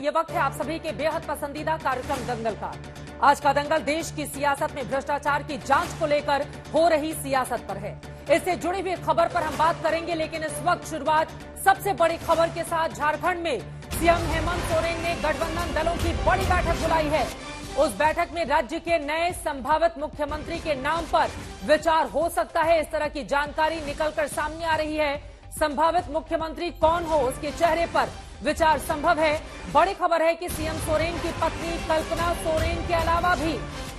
ये वक्त है आप सभी के बेहद पसंदीदा कार्यक्रम दंगल का। आज का दंगल देश की सियासत में भ्रष्टाचार की जांच को लेकर हो रही सियासत पर है। इससे जुड़ी हुई खबर पर हम बात करेंगे, लेकिन इस वक्त शुरुआत सबसे बड़ी खबर के साथ। झारखंड में सीएम हेमंत सोरेन ने गठबंधन दलों की बड़ी बैठक बुलाई है। उस बैठक में राज्य के नए संभावित मुख्यमंत्री के नाम पर विचार हो सकता है, इस तरह की जानकारी निकलकर सामने आ रही है। संभावित मुख्यमंत्री कौन हो, उसके चेहरे पर विचार संभव है। बड़ी खबर है कि सीएम सोरेन की पत्नी कल्पना सोरेन के अलावा भी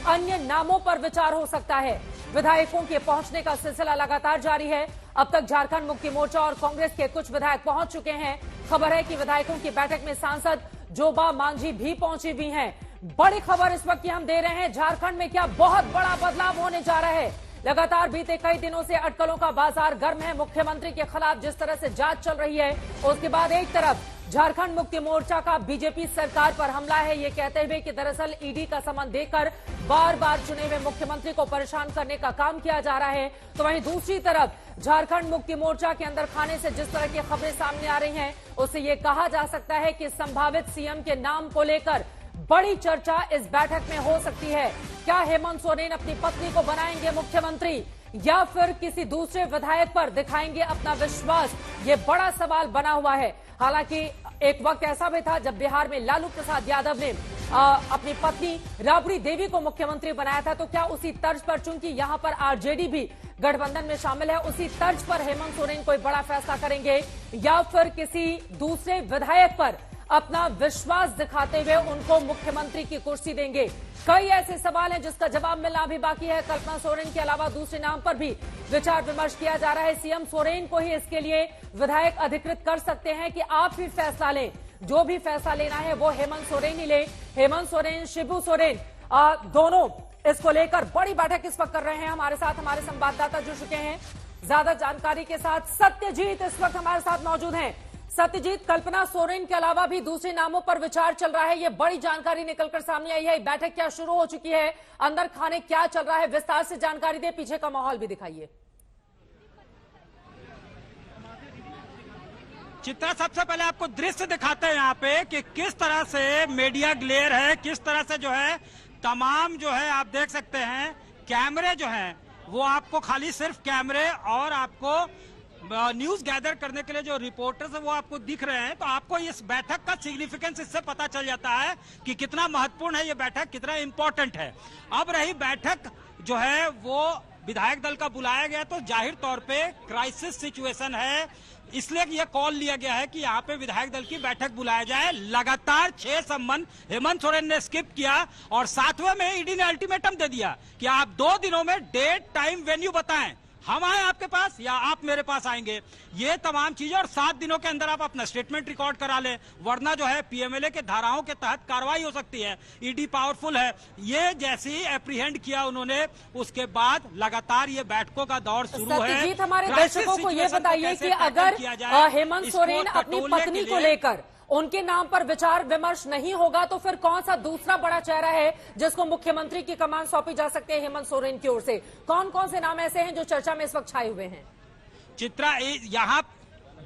अन्य नामों पर विचार हो सकता है। विधायकों के पहुंचने का सिलसिला लगातार जारी है। अब तक झारखंड मुक्ति मोर्चा और कांग्रेस के कुछ विधायक पहुंच चुके हैं। खबर है कि विधायकों की बैठक में सांसद जोबा मांझी भी पहुंची हुई हैं। बड़ी खबर इस वक्त की हम दे रहे हैं, झारखंड में क्या बहुत बड़ा बदलाव होने जा रहा है। लगातार बीते कई दिनों से अटकलों का बाजार गर्म है। मुख्यमंत्री के खिलाफ जिस तरह से जांच चल रही है, उसके बाद एक तरफ झारखंड मुक्ति मोर्चा का बीजेपी सरकार पर हमला है, ये कहते हुए कि दरअसल ईडी का समन देकर बार बार चुने हुए मुख्यमंत्री को परेशान करने का काम किया जा रहा है। तो वहीं दूसरी तरफ झारखंड मुक्ति मोर्चा के अंदर खाने से जिस तरह की खबरें सामने आ रही हैं, उससे ये कहा जा सकता है कि संभावित सीएम के नाम को लेकर बड़ी चर्चा इस बैठक में हो सकती है। क्या हेमंत सोरेन अपनी पत्नी को बनाएंगे मुख्यमंत्री या फिर किसी दूसरे विधायक पर दिखाएंगे अपना विश्वास, ये बड़ा सवाल बना हुआ है। हालांकि एक वक्त ऐसा भी था जब बिहार में लालू प्रसाद यादव ने अपनी पत्नी राबड़ी देवी को मुख्यमंत्री बनाया था, तो क्या उसी तर्ज पर, चूंकि यहां पर आरजेडी भी गठबंधन में शामिल है, उसी तर्ज पर हेमंत सोरेन कोई बड़ा फैसला करेंगे या फिर किसी दूसरे विधायक पर अपना विश्वास दिखाते हुए उनको मुख्यमंत्री की कुर्सी देंगे। कई ऐसे सवाल हैं जिसका जवाब मिलना भी बाकी है। कल्पना सोरेन के अलावा दूसरे नाम पर भी विचार विमर्श किया जा रहा है। सीएम सोरेन को ही इसके लिए विधायक अधिकृत कर सकते हैं कि आप ही फैसला लें, जो भी फैसला लेना है वो हेमंत सोरेन ही ले। हेमंत सोरेन, शिबू सोरेन दोनों इसको लेकर बड़ी बैठक इस वक्त कर रहे हैं। हमारे साथ हमारे संवाददाता जुड़ चुके हैं ज्यादा जानकारी के साथ। सत्यजीत इस वक्त हमारे साथ मौजूद हैं। सत्यजीत, कल्पना सोरेन के अलावा भी दूसरे नामों पर विचार चल रहा है, ये बड़ी जानकारी निकलकर सामने आई है। बैठक क्या शुरू हो चुकी है, अंदर खाने क्या चल रहा है, विस्तार से जानकारी दे, पीछे का माहौल भी दिखाइए। चित्रा, सबसे पहले आपको दृश्य दिखाते हैं यहाँ पे कि किस तरह से मीडिया ग्लेयर है, किस तरह से जो है तमाम जो है आप देख सकते हैं कैमरे जो हैं वो आपको खाली सिर्फ कैमरे और आपको न्यूज गैदर करने के लिए जो रिपोर्टर्स है वो आपको दिख रहे हैं। तो आपको इस बैठक का सिग्निफिकेंस इससे पता चल जाता है कि कितना महत्वपूर्ण है ये बैठक, कितना इंपॉर्टेंट है। अब रही बैठक जो है वो विधायक दल का बुलाया गया, तो जाहिर तौर पे क्राइसिस सिचुएशन है, इसलिए यह कॉल लिया गया है कि यहाँ पे विधायक दल की बैठक बुलाया जाए। लगातार 6 सम्मन हेमंत सोरेन ने स्किप किया और 7वें में ईडी ने अल्टीमेटम दे दिया कि आप 2 दिनों में डेट, टाइम, वेन्यू बताएं, हम आए आपके पास या आप मेरे पास आएंगे, ये तमाम चीजें, और 7 दिनों के अंदर आप अपना स्टेटमेंट रिकॉर्ड करा लें, वरना जो है पीएमएलए के धाराओं के तहत कार्रवाई हो सकती है। ईडी पावरफुल है। ये जैसे ही एप्रीहेंड किया उन्होंने, उसके बाद लगातार ये बैठकों का दौर शुरू है। सत्यजीत, हमारे दर्शकों को ये बताइए कि अगर हेमंत सोरेन अपनी पत्नी को लेकर उनके नाम पर विचार विमर्श नहीं होगा, तो फिर कौन सा दूसरा बड़ा चेहरा है जिसको मुख्यमंत्री की कमान सौंपी जा सकती है हेमंत सोरेन की ओर से? कौन कौन से नाम ऐसे हैं जो चर्चा में इस वक्त छाए हुए हैं? चित्रा, यहाँ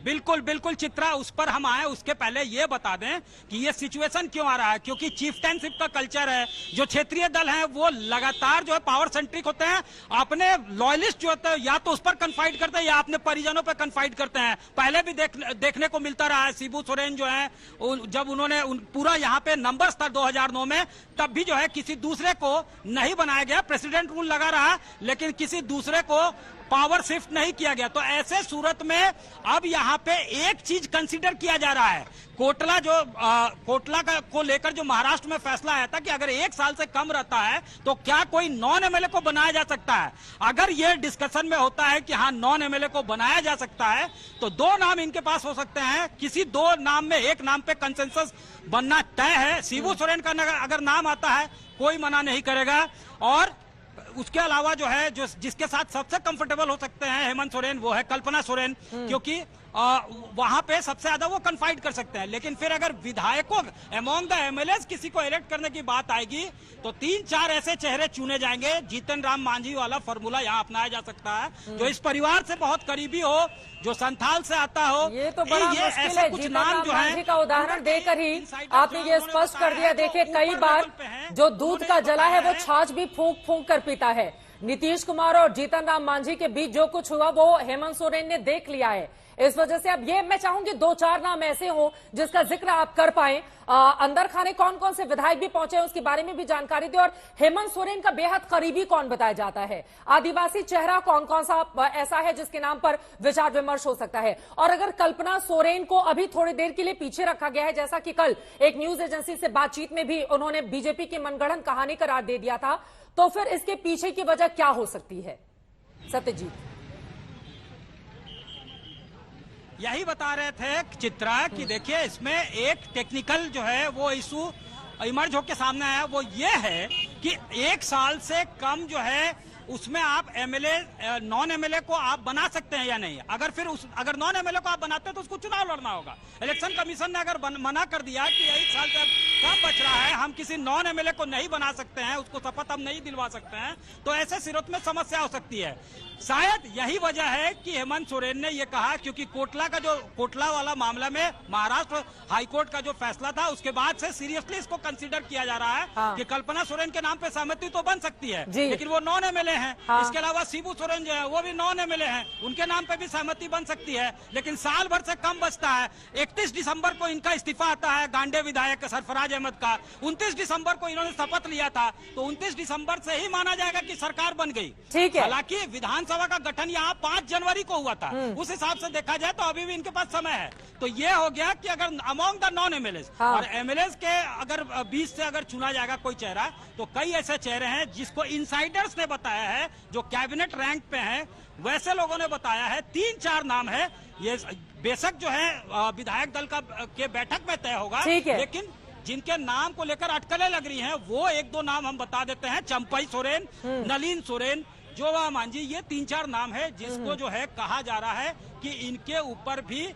बिल्कुल चित्रा, उस पर हम आए उसके पहले ये बता दें कि ये सिचुएशन क्यों आ रहा है, क्योंकि चीफ्टेनशिप का कल्चर है। जो क्षेत्रीय दल हैं वो लगातार जो है पावर सेंट्रिक होते हैं, अपने लॉयलिस्ट जो होते हैं या तो उस पर कन्फाइड करते हैं या अपने परिजनों पर कन्फाइड करते हैं। पहले भी देखने को मिलता रहा है। शिबू सोरेन जो है जब उन्होंने पूरा यहाँ पे नंबर्स था 2009 में, तब भी जो है किसी दूसरे को नहीं बनाया गया, प्रेसिडेंट रूल लगा रहा, लेकिन किसी दूसरे को पावर शिफ्ट नहीं किया गया। तो ऐसे सूरत में अब यहाँ पे एक चीज कंसीडर किया जा रहा है, कोटला को लेकर जो महाराष्ट्र में फैसला आया था कि अगर 1 साल से कम रहता है तो क्या कोई नॉन एमएलए को बनाया जा सकता है। अगर ये डिस्कशन में होता है कि हाँ नॉन एमएलए को बनाया जा सकता है, तो 2 नाम इनके पास हो सकते हैं। किसी 2 नाम में एक नाम पे कंसेंसस बनना तय है। शिबू सोरेन का अगर नाम आता है कोई मना नहीं करेगा, और उसके अलावा जो है जिसके साथ सबसे कंफर्टेबल हो सकते हैं हेमंत सोरेन, वो है कल्पना सोरेन, क्योंकि वहां पे सबसे ज्यादा वो कन्फाइड कर सकते हैं। लेकिन फिर अगर विधायकों अमोंग द एमएलएस किसी को इलेक्ट करने की बात आएगी तो 3-4 ऐसे चेहरे चुने जाएंगे। जीतन राम मांझी वाला फॉर्मूला यहाँ अपनाया जा सकता है, जो इस परिवार से बहुत करीबी हो, जो संथाल से आता हो। ये तो बड़ा मुश्किल है। जीतन राम मांझी का उदाहरण देकर ही आपने ये स्पष्ट कर दिया। देखिए, कई बार जो दूध का जला है वो छाछ भी फूंक फूंक कर पीता है। नीतीश कुमार और जीतन राम मांझी के बीच जो कुछ हुआ वो हेमंत सोरेन ने देख लिया है। इस वजह से अब ये मैं चाहूंगी 2-4 नाम ऐसे हो जिसका जिक्र आप कर पाए। अंदर खाने कौन कौन से विधायक भी पहुंचे उसके बारे में भी जानकारी दे। और हेमंत सोरेन का बेहद करीबी कौन बताया जाता है? आदिवासी चेहरा कौन कौन सा ऐसा है जिसके नाम पर विचार विमर्श हो सकता है? और अगर कल्पना सोरेन को अभी थोड़ी देर के लिए पीछे रखा गया है, जैसा कि कल एक न्यूज एजेंसी से बातचीत में भी उन्होंने बीजेपी की मनगढ़ंत कहानी करार दे दिया था, तो फिर इसके पीछे की वजह क्या हो सकती है? सत्यजीत, यही बता रहे थे चित्रा कि देखिए, इसमें एक टेक्निकल जो है वो इशू इमर्ज होकर सामने आया। वो ये है कि 1 साल से कम जो है उसमें आप एमएलए नॉन एमएलए को आप बना सकते हैं या नहीं। अगर नॉन एमएलए को आप बनाते हैं तो उसको चुनाव लड़ना होगा। इलेक्शन कमीशन ने अगर मना कर दिया कि 1 साल से कम बच रहा है, हम किसी नॉन एमएलए को नहीं बना सकते हैं, उसको शपथ हम नहीं दिलवा सकते हैं, तो ऐसे सिरत में समस्या हो सकती है। शायद यही वजह है कि हेमंत सोरेन ने यह कहा, क्योंकि कोटला वाला मामला में महाराष्ट्र हाईकोर्ट का जो फैसला था उसके बाद से सीरियसली इसको कंसीडर किया जा रहा है कि कल्पना सोरेन के नाम पे सहमति तो बन सकती है, लेकिन वो नॉन एमएलए हैं। इसके अलावा शिबू सोरेन जो है वो भी नॉन एमएलए हैं, उनके नाम पे भी सहमति बन सकती है, लेकिन साल भर से कम बचता है। 31 दिसंबर को इनका इस्तीफा आता है, गांडे विधायक सरफराज अहमद का। 29 दिसंबर को इन्होंने शपथ लिया था, तो 29 दिसंबर से ही माना जाएगा कि सरकार बन गई। ठीक है। हालांकि विधानसभा का गठन यहाँ 5 जनवरी को हुआ था, उस हिसाब से देखा जाए तो अभी भी इनके पास समय है। तो ये हो गया कि अगर अमोंग द नॉन एमएलएस और एमएलएस के अगर 20 से अगर चुना जाएगा कोई चेहरा, तो कई ऐसे चेहरे हैं जिसको इनसाइडर्स ने बताया है, जो कैबिनेट रैंक पे हैं, वैसे लोगों ने बताया है। 3-4 नाम है, ये बेशक जो है विधायक दल के बैठक में तय होगा, लेकिन जिनके नाम को लेकर अटकलें लग रही हैं वो 1-2 नाम हम बता देते हैं। चंपई सोरेन, नलिन सोरेन, जोवा मांझी, ये 3-4 नाम है जिसको जो है कहा जा रहा है कि इनके ऊपर भी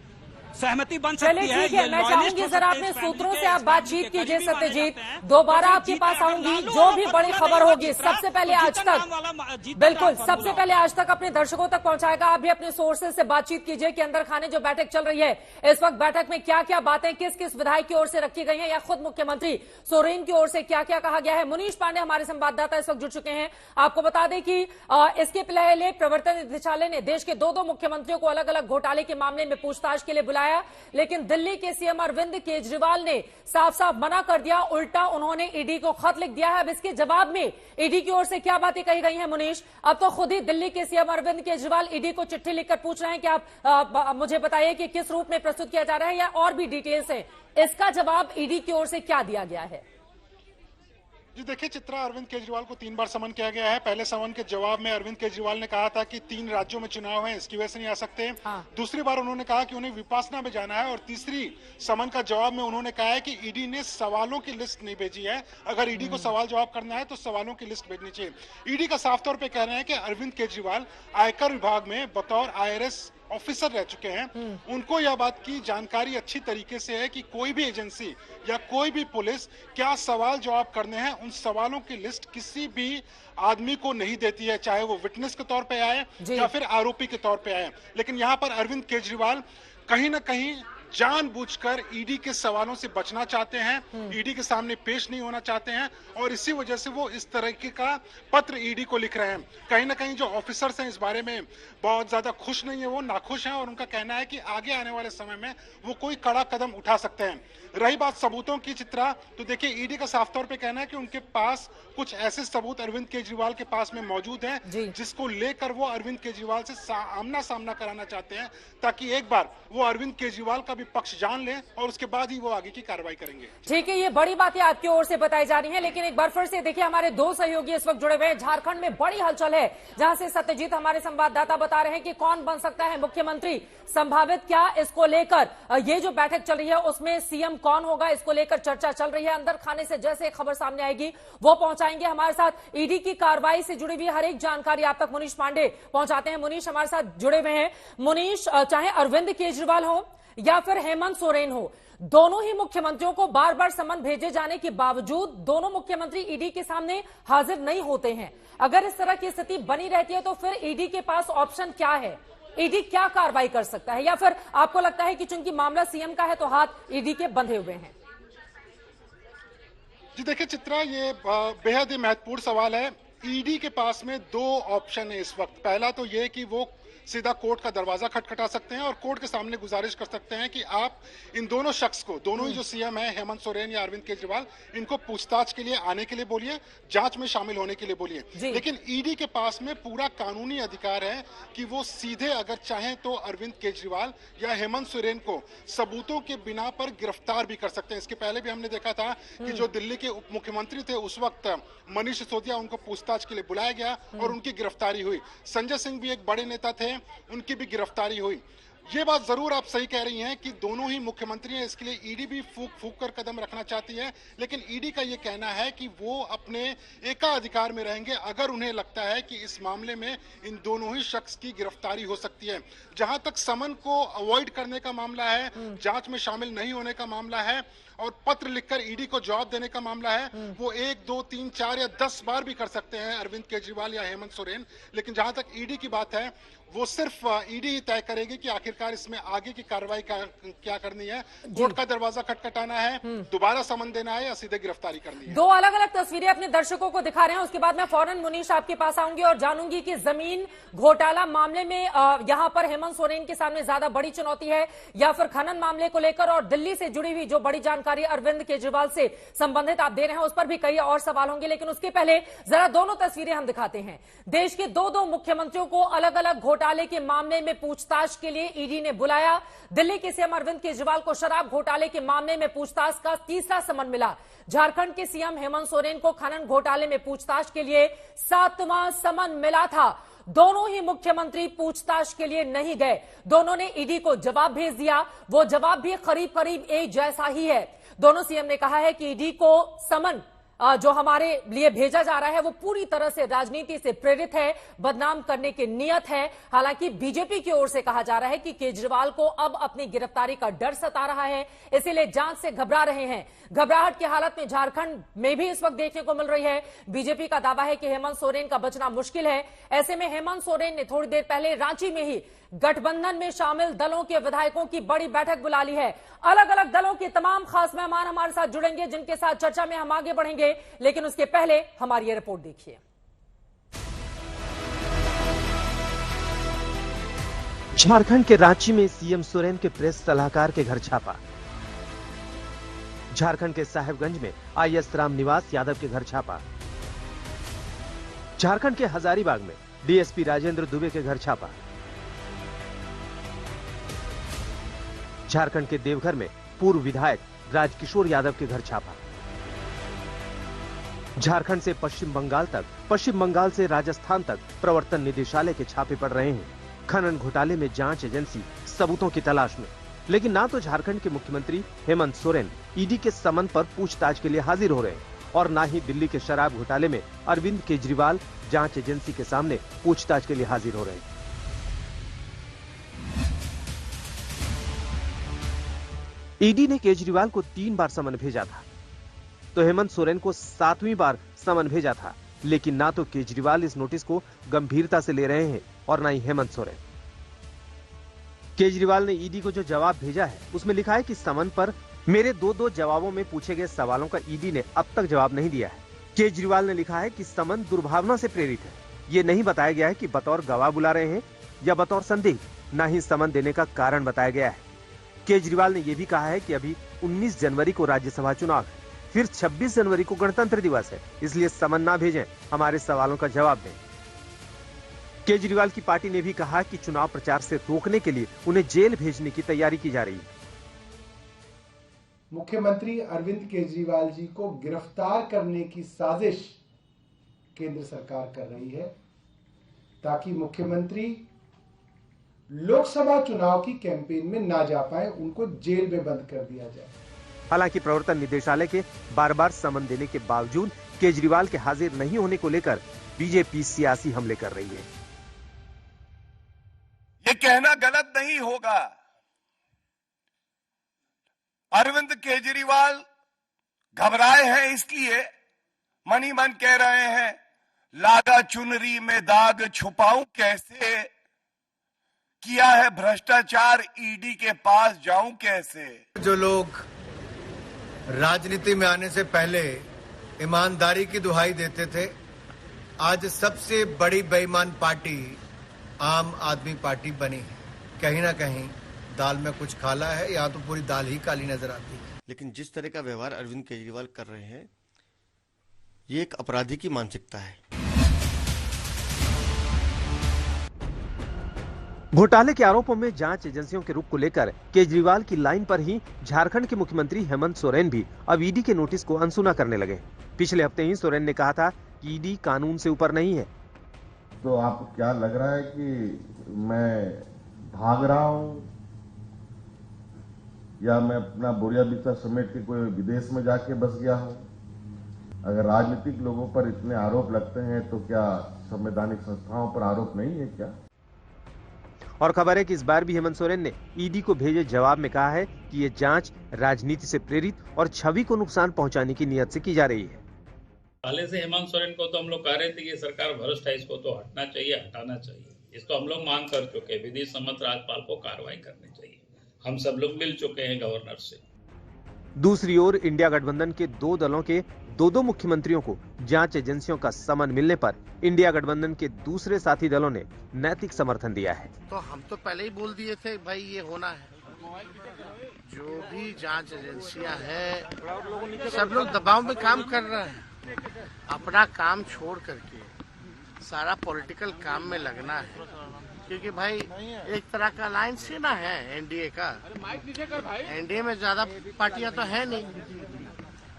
सहमति बन सकती है। ठीक है, मैं चाहूंगी जरा अपने सूत्रों से आप बातचीत कीजिए सत्यजीत। दोबारा आपके पास आऊंगी, जो भी बड़ी खबर होगी सबसे पहले आज तक, बिल्कुल सबसे पहले आज तक अपने दर्शकों तक पहुंचाएगा। आप भी अपने सोर्सेज से बातचीत कीजिए कि अंदर खाने जो बैठक चल रही है इस वक्त, बैठक में क्या क्या बातें किस किस विधायक की ओर से रखी गई है, या खुद मुख्यमंत्री सोरेन की ओर से क्या क्या कहा गया है। मुनीश पांडे हमारे संवाददाता इस वक्त जुड़ चुके हैं। आपको बता दें कि इसके पहले प्रवर्तन निदेशालय ने देश के 2 मुख्यमंत्रियों को अलग अलग घोटाले के मामले में पूछताछ के लिए बुलाया, लेकिन दिल्ली के सीएम अरविंद केजरीवाल ने साफ साफ मना कर दिया। उल्टा उन्होंने ईडी को खत लिख दिया है। अब इसके जवाब में ईडी की ओर से क्या बातें कही गई हैं मुनीश? अब तो खुद ही दिल्ली के सीएम अरविंद केजरीवाल ईडी को चिट्ठी लिखकर पूछ रहे हैं कि आप मुझे बताइए कि किस रूप में प्रस्तुत किया जा रहा है, या और भी डिटेल्स है। इसका जवाब ईडी की ओर से क्या दिया गया है? जी देखिए चित्रा, अरविंद केजरीवाल को 3 बार समन किया गया है। पहले समन के जवाब में अरविंद केजरीवाल ने कहा था कि 3 राज्यों में चुनाव है, इसकी वजह से नहीं आ सकते। दूसरी बार उन्होंने कहा कि उन्हें विपासना में जाना है, और तीसरी समन का जवाब में उन्होंने कहा है कि ईडी ने सवालों की लिस्ट नहीं भेजी है। अगर ईडी को सवाल जवाब करना है तो सवालों की लिस्ट भेजनी चाहिए। ईडी का साफ तौर पर कह रहे हैं कि अरविंद केजरीवाल आयकर विभाग में बतौर IRS ऑफिसर रह चुके हैं। उनको यह बात की जानकारी अच्छी तरीके से है कि कोई भी एजेंसी या कोई भी पुलिस क्या सवाल जवाब करने हैं, उन सवालों की लिस्ट किसी भी आदमी को नहीं देती है, चाहे वो विटनेस के तौर पे आए या फिर आरोपी के तौर पे आए। लेकिन यहाँ पर अरविंद केजरीवाल कहीं ना कहीं जानबूझकर ईडी के सवालों से बचना चाहते हैं, ईडी के सामने पेश नहीं होना चाहते हैं, और इसी वजह से वो इस तरह का पत्र ईडी को लिख रहे हैं। कहीं ना कहीं जो ऑफिसर्स हैं इस बारे में बहुत ज्यादा खुश नहीं है, वो नाखुश हैं, और उनका कहना है कि आगे आने वाले समय में वो कोई कड़ा कदम उठा सकते हैं। रही बात सबूतों की चित्रा, तो देखिए ईडी का साफ तौर पे कहना है कि उनके पास कुछ ऐसे सबूत अरविंद केजरीवाल के पास में मौजूद हैं जिसको लेकर वो अरविंद केजरीवाल से आमना सामना कराना चाहते हैं, ताकि एक बार वो अरविंद केजरीवाल का भी पक्ष जान लें और उसके बाद ही वो आगे की कार्रवाई करेंगे। ठीक है, ये बड़ी बातें आपकी ओर से बताई जा रही हैं, लेकिन एक बार फिर से देखिए हमारे दो सहयोगी इस वक्त जुड़े हुए हैं। झारखंड में बड़ी हलचल है, जहां से सत्यजीत हमारे संवाददाता बता रहे हैं कि कौन बन सकता है मुख्यमंत्री संभावित, क्या इसको लेकर ये जो बैठक चल रही है उसमें सीएम कौन होगा, इसको लेकर चर्चा चल रही है। अंदर खाने से जैसे खबर सामने आएगी वो पहुंचाएंगे। हमारे साथ ईडी की कार्रवाई से जुड़ी हुई हर एक जानकारी आप तक मुनीश पांडे पहुंचाते हैं। मुनीश हमारे साथ जुड़े हुए हैं। मुनीश, चाहे अरविंद केजरीवाल हो या फिर हेमंत सोरेन हो, दोनों ही मुख्यमंत्रियों को बार बार समन भेजे जाने के बावजूद दोनों मुख्यमंत्री ईडी के सामने हाजिर नहीं होते हैं। अगर इस तरह की स्थिति बनी रहती है तो फिर ईडी के पास ऑप्शन क्या है? ईडी क्या कार्रवाई कर सकता है, या फिर आपको लगता है कि चूंकि मामला सीएम का है तो हाथ ईडी के बंधे हुए हैं? जी देखिए चित्रा, ये बेहद ही महत्वपूर्ण सवाल है। ईडी के पास में दो ऑप्शन है इस वक्त। पहला तो ये कि वो सीधा कोर्ट का दरवाजा खटखटा सकते हैं और कोर्ट के सामने गुजारिश कर सकते हैं कि आप इन दोनों शख्स को, दोनों ही जो सीएम है हेमंत सोरेन या अरविंद केजरीवाल, इनको पूछताछ के लिए आने के लिए बोलिए, जांच में शामिल होने के लिए बोलिए। लेकिन ईडी के पास में पूरा कानूनी अधिकार है कि वो सीधे अगर चाहें तो अरविंद केजरीवाल या हेमंत सोरेन को सबूतों के बिना पर गिरफ्तार भी कर सकते हैं। इसके पहले भी हमने देखा था कि जो दिल्ली के उप मुख्यमंत्री थे उस वक्त मनीष सिसोदिया, उनको पूछताछ के लिए बुलाया गया और उनकी गिरफ्तारी हुई। संजय सिंह भी एक बड़े नेता थे, उनकी भी गिरफ्तारी हुई। ये बात जरूर आप सही कह रही हैं कि दोनों ही मुख्यमंत्री हैं, इसके लिए ईडी भी फूक कर कदम रखना चाहती है। लेकिन ईडी का ये कहना है कि वो अपने एकाधिकार में रहेंगे अगर उन्हें लगता है कि इस मामले में इन दोनों ही शख्स की गिरफ्तारी हो सकती है। जहां तक समन को अवॉइड करने का मामला है, जांच में शामिल नहीं होने का मामला है और पत्र लिखकर ईडी को जवाब देने का मामला है, वो 1, 2, 3, 4 या 10 बार भी कर सकते हैं अरविंद केजरीवाल या हेमंत सोरेन। लेकिन जहां तक ईडी की बात है, वो सिर्फ ईडी ही तय करेगी कि आखिरकार इसमें आगे की कार्रवाई क्या करनी है। कोर्ट का दरवाजा खटखटाना है, दोबारा समन देना है या सीधे गिरफ्तारी करनी है। दो अलग अलग तस्वीरें अपने दर्शकों को दिखा रहे हैं। उसके बाद मैं फौरन मुनीश आपके पास आऊंगी और जानूंगी कि जमीन घोटाला मामले में यहां पर हेमंत सोरेन के सामने ज्यादा बड़ी चुनौती है या फिर खनन मामले को लेकर और दिल्ली से जुड़ी हुई जो बड़ी जानकारी अरविंद केजरीवाल से संबंधित आप दे रहे हैं उस पर भी कई और सवाल होंगे। लेकिन उसके पहले जरा दोनों तस्वीरें हम दिखाते हैं। देश के दो मुख्यमंत्रियों को अलग अलग घोटाले के मामले में पूछताछ के लिए ईडी ने बुलाया। दिल्ली के सीएम अरविंद केजरीवाल को शराब घोटाले के मामले में पूछताछ का तीसरा समन मिला। झारखंड के सीएम हेमंत सोरेन को खनन घोटाले में पूछताछ के लिए 7वां समन मिला था। दोनों ही मुख्यमंत्री पूछताछ के लिए नहीं गए, दोनों ने ईडी को जवाब भेज दिया। वो जवाब भी करीब करीब एक जैसा ही है। दोनों सीएम ने कहा है कि ईडी को समन जो हमारे लिए भेजा जा रहा है वो पूरी तरह से राजनीति से प्रेरित है, बदनाम करने की नियत है। हालांकि बीजेपी की ओर से कहा जा रहा है कि केजरीवाल को अब अपनी गिरफ्तारी का डर सता रहा है, इसीलिए जांच से घबरा रहे हैं। घबराहट की हालत में झारखंड में भी इस वक्त देखने को मिल रही है। बीजेपी का दावा है कि हेमंत सोरेन का बचना मुश्किल है। ऐसे में हेमंत सोरेन ने थोड़ी देर पहले रांची में ही गठबंधन में शामिल दलों के विधायकों की बड़ी बैठक बुला ली है। अलग अलग दलों के तमाम खास मेहमान हमारे साथ जुड़ेंगे, जिनके साथ चर्चा में हम आगे बढ़ेंगे। लेकिन उसके पहले हमारी ये रिपोर्ट देखिए। झारखंड के रांची में सीएम सोरेन के प्रेस सलाहकार के घर छापा। झारखंड के साहेबगंज में आईएस रामनिवास यादव के घर छापा। झारखंड के हजारीबाग में डीएसपी राजेंद्र दुबे के घर छापा। झारखंड के देवघर में पूर्व विधायक राजकिशोर यादव के घर छापा। झारखंड से पश्चिम बंगाल तक, पश्चिम बंगाल से राजस्थान तक प्रवर्तन निदेशालय के छापे पड़ रहे हैं। खनन घोटाले में जांच एजेंसी सबूतों की तलाश में। लेकिन ना तो झारखंड के मुख्यमंत्री हेमंत सोरेन ईडी के समन पर पूछताछ के लिए हाजिर हो रहे हैं और ना ही दिल्ली के शराब घोटाले में अरविंद केजरीवाल जांच एजेंसी के सामने पूछताछ के लिए हाजिर हो रहे हैं। ईडी ने केजरीवाल को 3 बार समन भेजा था तो हेमंत सोरेन को 7वीं बार समन भेजा था। लेकिन ना तो केजरीवाल इस नोटिस को गंभीरता से ले रहे हैं और ना ही हेमंत सोरेन। केजरीवाल ने ईडी को जो जवाब भेजा है उसमें लिखा है कि समन पर मेरे दो जवाबों में पूछे गए सवालों का ईडी ने अब तक जवाब नहीं दिया है। केजरीवाल ने लिखा है कि समन दुर्भावना से प्रेरित है। ये नहीं बताया गया है कि बतौर गवाह बुला रहे हैं या बतौर संदिग्ध, ना ही समन देने का कारण बताया गया है। केजरीवाल ने यह भी कहा है कि अभी 19 जनवरी को राज्यसभा चुनाव है, फिर 26 जनवरी को गणतंत्र दिवस है, इसलिए समन ना भेजें, हमारे सवालों का जवाब दें। केजरीवाल की पार्टी ने भी कहा कि चुनाव प्रचार से रोकने के लिए उन्हें जेल भेजने की तैयारी की जा रही है। मुख्यमंत्री अरविंद केजरीवाल जी को गिरफ्तार करने की साजिश केंद्र सरकार कर रही है ताकि मुख्यमंत्री लोकसभा चुनाव की कैंपेन में ना जा पाए, उनको जेल में बंद कर दिया जाए। हालांकि प्रवर्तन निदेशालय के बार बार समन देने के बावजूद केजरीवाल के हाजिर नहीं होने को लेकर बीजेपी सियासी हमले कर रही है। ये कहना गलत नहीं होगा, अरविंद केजरीवाल घबराए हैं इसलिए मन ही मन कह रहे हैं लागा चुनरी में दाग छुपाऊं कैसे, किया है भ्रष्टाचार ईडी के पास जाऊं कैसे। जो लोग राजनीति में आने से पहले ईमानदारी की दुहाई देते थे, आज सबसे बड़ी बेईमान पार्टी आम आदमी पार्टी बनी है। कहीं ना कहीं दाल में कुछ काला है, यहाँ तो पूरी दाल ही काली नजर आती है। लेकिन जिस तरह का व्यवहार अरविंद केजरीवाल कर रहे हैं, ये एक अपराधी की मानसिकता है। घोटाले के आरोपों में जांच एजेंसियों के रुख को लेकर केजरीवाल की लाइन पर ही झारखंड के मुख्यमंत्री हेमंत सोरेन भी अब ईडी के नोटिस को अनसुना करने लगे। पिछले हफ्ते ही सोरेन ने कहा था कि ईडी कानून से ऊपर नहीं है। तो आपको क्या लग रहा है कि मैं भाग रहा हूं या मैं अपना बोरिया बिस्तर समेट के कोई विदेश में जाके बस गया हूं? अगर राजनीतिक लोगों पर इतने आरोप लगते हैं तो क्या संवैधानिक संस्थाओं पर आरोप नहीं है क्या? और खबर है कि इस बार भी हेमंत सोरेन ने ईडी को भेजे जवाब में कहा है कि ये जांच राजनीति से प्रेरित और छवि को नुकसान पहुंचाने की नियत से की जा रही है। पहले से हेमंत सोरेन को तो हम लोग कह रहे थे कि सरकार भ्रष्ट है, इसको तो हटना चाहिए, हटाना चाहिए। इसको हम लोग मांग कर चुके हैं, विधि सम्मत राज्यपाल को कार्रवाई करनी चाहिए। हम सब लोग मिल चुके हैं गवर्नर से। दूसरी ओर इंडिया गठबंधन के दो दलों के दो मुख्यमंत्रियों को जांच एजेंसियों का समन मिलने पर इंडिया गठबंधन के दूसरे साथी दलों ने नैतिक समर्थन दिया है। तो हम तो पहले ही बोल दिए थे भाई ये होना है। जो भी जांच एजेंसियां हैं सब लोग दबाव में काम कर रहे हैं। अपना काम छोड़ करके सारा पॉलिटिकल काम में लगना है, क्योंकि भाई एक तरह का अलायंस ही ना है एनडीए का। एनडीए में ज्यादा पार्टियां तो है नहीं,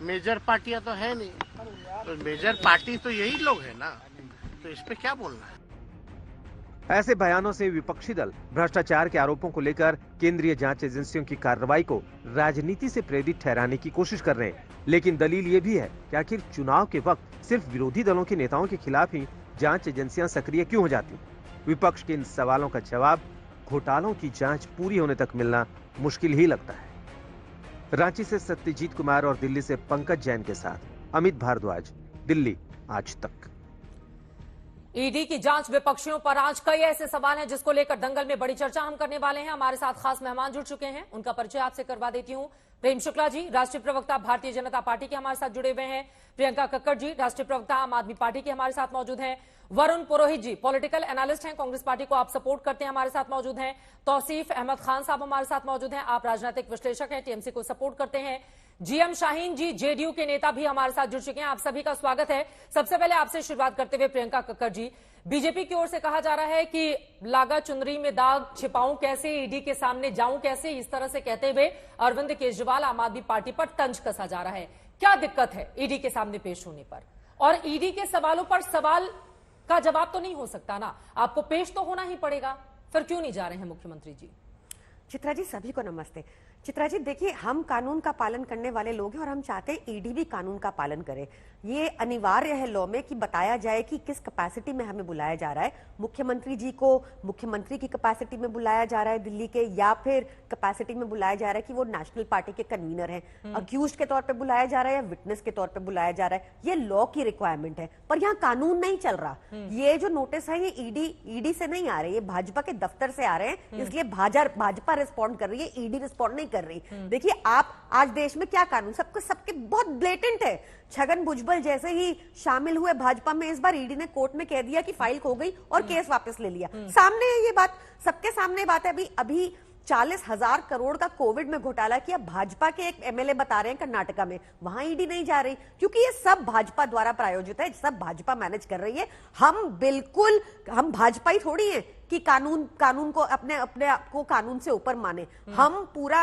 मेजर पार्टियां तो है नहीं, तो मेजर पार्टी तो यही लोग है ना, तो इस पे क्या बोलना है। ऐसे बयानों से विपक्षी दल भ्रष्टाचार के आरोपों को लेकर केंद्रीय जांच एजेंसियों की कार्रवाई को राजनीति से प्रेरित ठहराने की कोशिश कर रहे हैं। लेकिन दलील ये भी है कि आखिर चुनाव के वक्त सिर्फ विरोधी दलों के नेताओं के खिलाफ ही जांच एजेंसियां सक्रिय क्यों हो जाती? विपक्ष के इन सवालों का जवाब घोटालों की जांच पूरी होने तक मिलना मुश्किल ही लगता है। रांची से सत्यजीत कुमार और दिल्ली से पंकज जैन के साथ अमित भारद्वाज, दिल्ली आज तक। ईडी की जांच विपक्षियों पर आज कई ऐसे सवाल हैं जिसको लेकर दंगल में बड़ी चर्चा हम करने वाले हैं। हमारे साथ खास मेहमान जुड़ चुके हैं, उनका परिचय आपसे करवा देती हूं। प्रेम शुक्ला जी, राष्ट्रीय प्रवक्ता भारतीय जनता पार्टी के हमारे साथ जुड़े हुए हैं। प्रियंका कक्कड़ जी, राष्ट्रीय प्रवक्ता आम आदमी पार्टी के हमारे साथ मौजूद हैं। वरुण पुरोहित जी, पॉलिटिकल एनालिस्ट हैं, कांग्रेस पार्टी को आप सपोर्ट करते हैं, हमारे साथ मौजूद हैं। तौसीफ अहमद खान साहब हमारे साथ मौजूद हैं, आप राजनीतिक विश्लेषक हैं, टीएमसी को सपोर्ट करते हैं। जीएम शाहीन जी, जेडीयू के नेता भी हमारे साथ जुड़ चुके हैं, आप सभी का स्वागत है। सबसे पहले आपसे शुरुआत करते हुए प्रियंका कक्कड़ जी, बीजेपी की ओर से कहा जा रहा है कि लागा चुनरी में दाग छिपाऊं कैसे, ईडी के सामने जाऊं कैसे, इस तरह से कहते हुए अरविंद केजरीवाल आम आदमी पार्टी पर तंज कसा जा रहा है। क्या दिक्कत है ईडी के सामने पेश होने पर? और ईडी के सवालों पर सवाल का जवाब तो नहीं हो सकता ना, आपको पेश तो होना ही पड़ेगा, फिर क्यों नहीं जा रहे हैं मुख्यमंत्री जी? चित्रा जी, सभी को नमस्ते। चित्रा जी देखिए, हम कानून का पालन करने वाले लोग हैं और हम चाहते हैं ईडी भी कानून का पालन करे। ये अनिवार्य है लॉ में कि बताया जाए कि किस कैपेसिटी में हमें बुलाया जा रहा है। मुख्यमंत्री जी को मुख्यमंत्री की कैपेसिटी में बुलाया जा रहा है दिल्ली के, या फिर कैपेसिटी में बुलाया जा रहा है कि वो नेशनल पार्टी के कन्वीनर हैं, अक्यूज्ड के तौर पे बुलाया जा रहा है या विटनेस के तौर पे बुलाया जा रहा है। ये लॉ की रिक्वायरमेंट है, पर यहाँ कानून नहीं चल रहा। ये जो नोटिस है ये ईडी से नहीं आ रहे, ये भाजपा के दफ्तर से आ रहे हैं, इसलिए भाजपा रिस्पॉन्ड कर रही है, ईडी रिस्पॉन्ड नहीं कर रही। देखिए, आप आज देश में क्या कानून, सबके बहुत ब्लेटेंट है। छगन भुजबल जैसे ही शामिल हुए भाजपा में, इस बार ईडी ने कोर्ट में कह दिया कि फाइल खो गई और केस वापस ले लिया। सामने है ये बात, सबके सामने बात है। अभी 40,000 करोड़ का कोविड में घोटाला किया, भाजपा के एक एमएलए बता रहे हैं कर्नाटका में, वहां ईडी नहीं जा रही क्योंकि ये सब भाजपा द्वारा प्रायोजित है, सब भाजपा मैनेज कर रही है। हम भाजपा ही थोड़ी हैं कि कानून को अपने आप को कानून से ऊपर माने। हम पूरा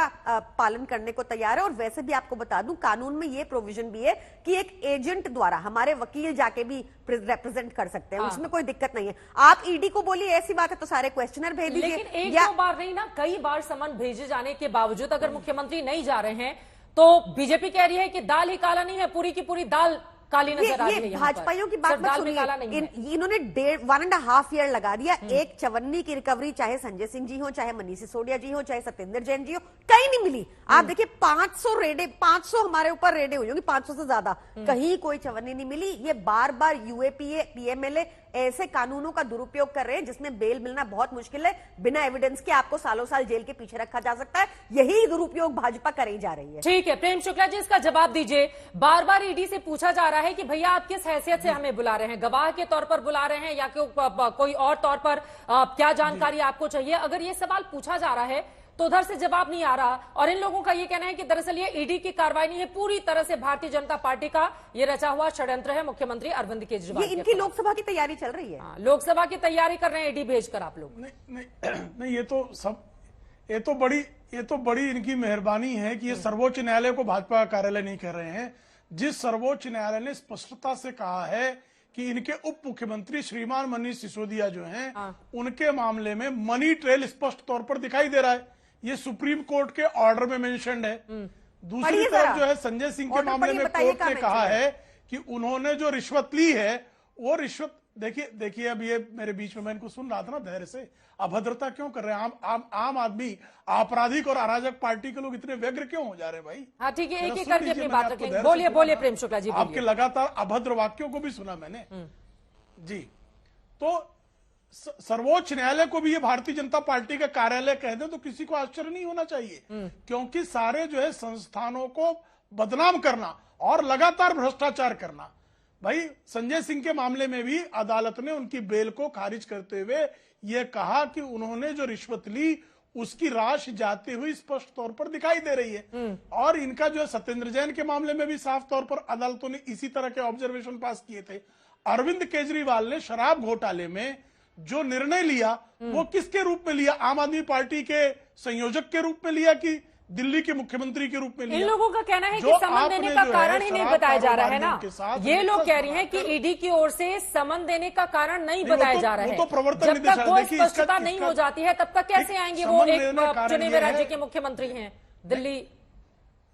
पालन करने को तैयार है। और वैसे भी आपको बता दूं, कानून में ये प्रोविजन भी है कि एक एजेंट द्वारा हमारे वकील जाके भी रिप्रेजेंट कर सकते हैं, उसमें कोई दिक्कत नहीं है। आप ईडी को बोलिए ऐसी बात है तो सारे क्वेश्चनर भेज दीजिए। लेकिन एक दो बार नहीं ना, कई बार समन भेजे जाने के बावजूद अगर मुख्यमंत्री नहीं जा रहे हैं तो बीजेपी कह रही है कि दाल ही काला नहीं है, पूरी की पूरी दाल काली नजर आ रही है। भाजपाइयों की बात मत सुनिए, इन्होंने 1.5 ईयर लगा दिया। एक चवन्नी की रिकवरी चाहे संजय सिंह जी हो, चाहे मनीष सिसोदिया जी हो, चाहे सत्येंद्र जैन जी हो, कहीं नहीं मिली। आप देखिए 500 हमारे ऊपर रेडे हुई होंगी, 500 से ज्यादा, कहीं कोई चवन्नी नहीं मिली। ये बार बार यूएपीए पीएमएलए ऐसे कानूनों का दुरुपयोग कर रहे हैं जिसमें बेल मिलना बहुत मुश्किल है। बिना एविडेंस के आपको सालों साल जेल के पीछे रखा जा सकता है। यही दुरुपयोग भाजपा करी जा रही है। ठीक है, प्रेम शुक्ला जी इसका जवाब दीजिए। बार बार ईडी से पूछा जा रहा है कि भैया आप किस हैसियत से हमें बुला रहे हैं, गवाह के तौर पर बुला रहे हैं या कोई और तौर पर, क्या जानकारी आपको चाहिए? अगर ये सवाल पूछा जा रहा है तो उधर से जवाब नहीं आ रहा। और इन लोगों का ये कहना है कि दरअसल ये ईडी की कार्रवाई नहीं है, पूरी तरह से भारतीय जनता पार्टी का ये रचा हुआ षड्यंत्र है मुख्यमंत्री अरविंद केजरीवाल। ये इनकी लोकसभा की तैयारी चल रही है। लोकसभा की तैयारी कर रहे हैं ईडी भेजकर आप लोग। नहीं, ये तो बड़ी इनकी मेहरबानी है कि ये सर्वोच्च न्यायालय को भाजपा का कार्यालय नहीं कह रहे हैं। जिस सर्वोच्च न्यायालय ने स्पष्टता से कहा है कि इनके उप मुख्यमंत्री श्रीमान मनीष सिसोदिया जो हैं, उनके मामले में मनी ट्रेल स्पष्ट तौर पर दिखाई दे रहा है। ये सुप्रीम कोर्ट के ऑर्डर में मेंशन्ड है। दूसरी तरफ जो है संजय सिंह के मामले में कोर्ट ने कहा है कि उन्होंने जो रिश्वत ली है वो रिश्वत, देखिए अब ये मेरे बीच में मैं इनको सुन रहा था ना धैर्य से, अभद्रता क्यों कर रहे हैं आम आदमी, आपराधिक और अराजक पार्टी के लोग इतने व्यग्र क्यों हो जा रहे हैं भाई? हाँ ठीक है, एक एक करके अपनी बात रखें। बोलिए प्रेम शुक्ला जी। आपके लगातार अभद्र वाक्यों को भी सुना मैंने जी। तो सर्वोच्च न्यायालय को भी ये भारतीय जनता पार्टी का कार्यालय कह दे तो किसी को आश्चर्य नहीं होना चाहिए, क्योंकि सारे जो है संस्थानों को बदनाम करना और लगातार भ्रष्टाचार करना। भाई संजय सिंह के मामले में भी अदालत ने उनकी बेल को खारिज करते हुए ये कहा कि उन्होंने जो रिश्वत ली उसकी राशि जाती हुई स्पष्ट तौर पर दिखाई दे रही है। और इनका जो है सत्येंद्र जैन के मामले में भी साफ तौर पर अदालतों ने इसी तरह के ऑब्जर्वेशन पास किए थे। अरविंद केजरीवाल ने शराब घोटाले में जो निर्णय लिया वो किसके रूप में लिया? आम आदमी पार्टी के संयोजक के रूप में लिया कि दिल्ली के मुख्यमंत्री के रूप में लिया? इन लोगों का कहना है कि समन देने का कारण ही नहीं बताया जा रहा है ना। ये लोग कह रहे हैं कि ईडी की ओर से समन देने का कारण नहीं बताया जा रहा है। जब तक कोई स्पष्टता नहीं हो जाती है तब तक कैसे आएंगे? वो एक चुने हुए राज्य के मुख्यमंत्री हैं दिल्ली।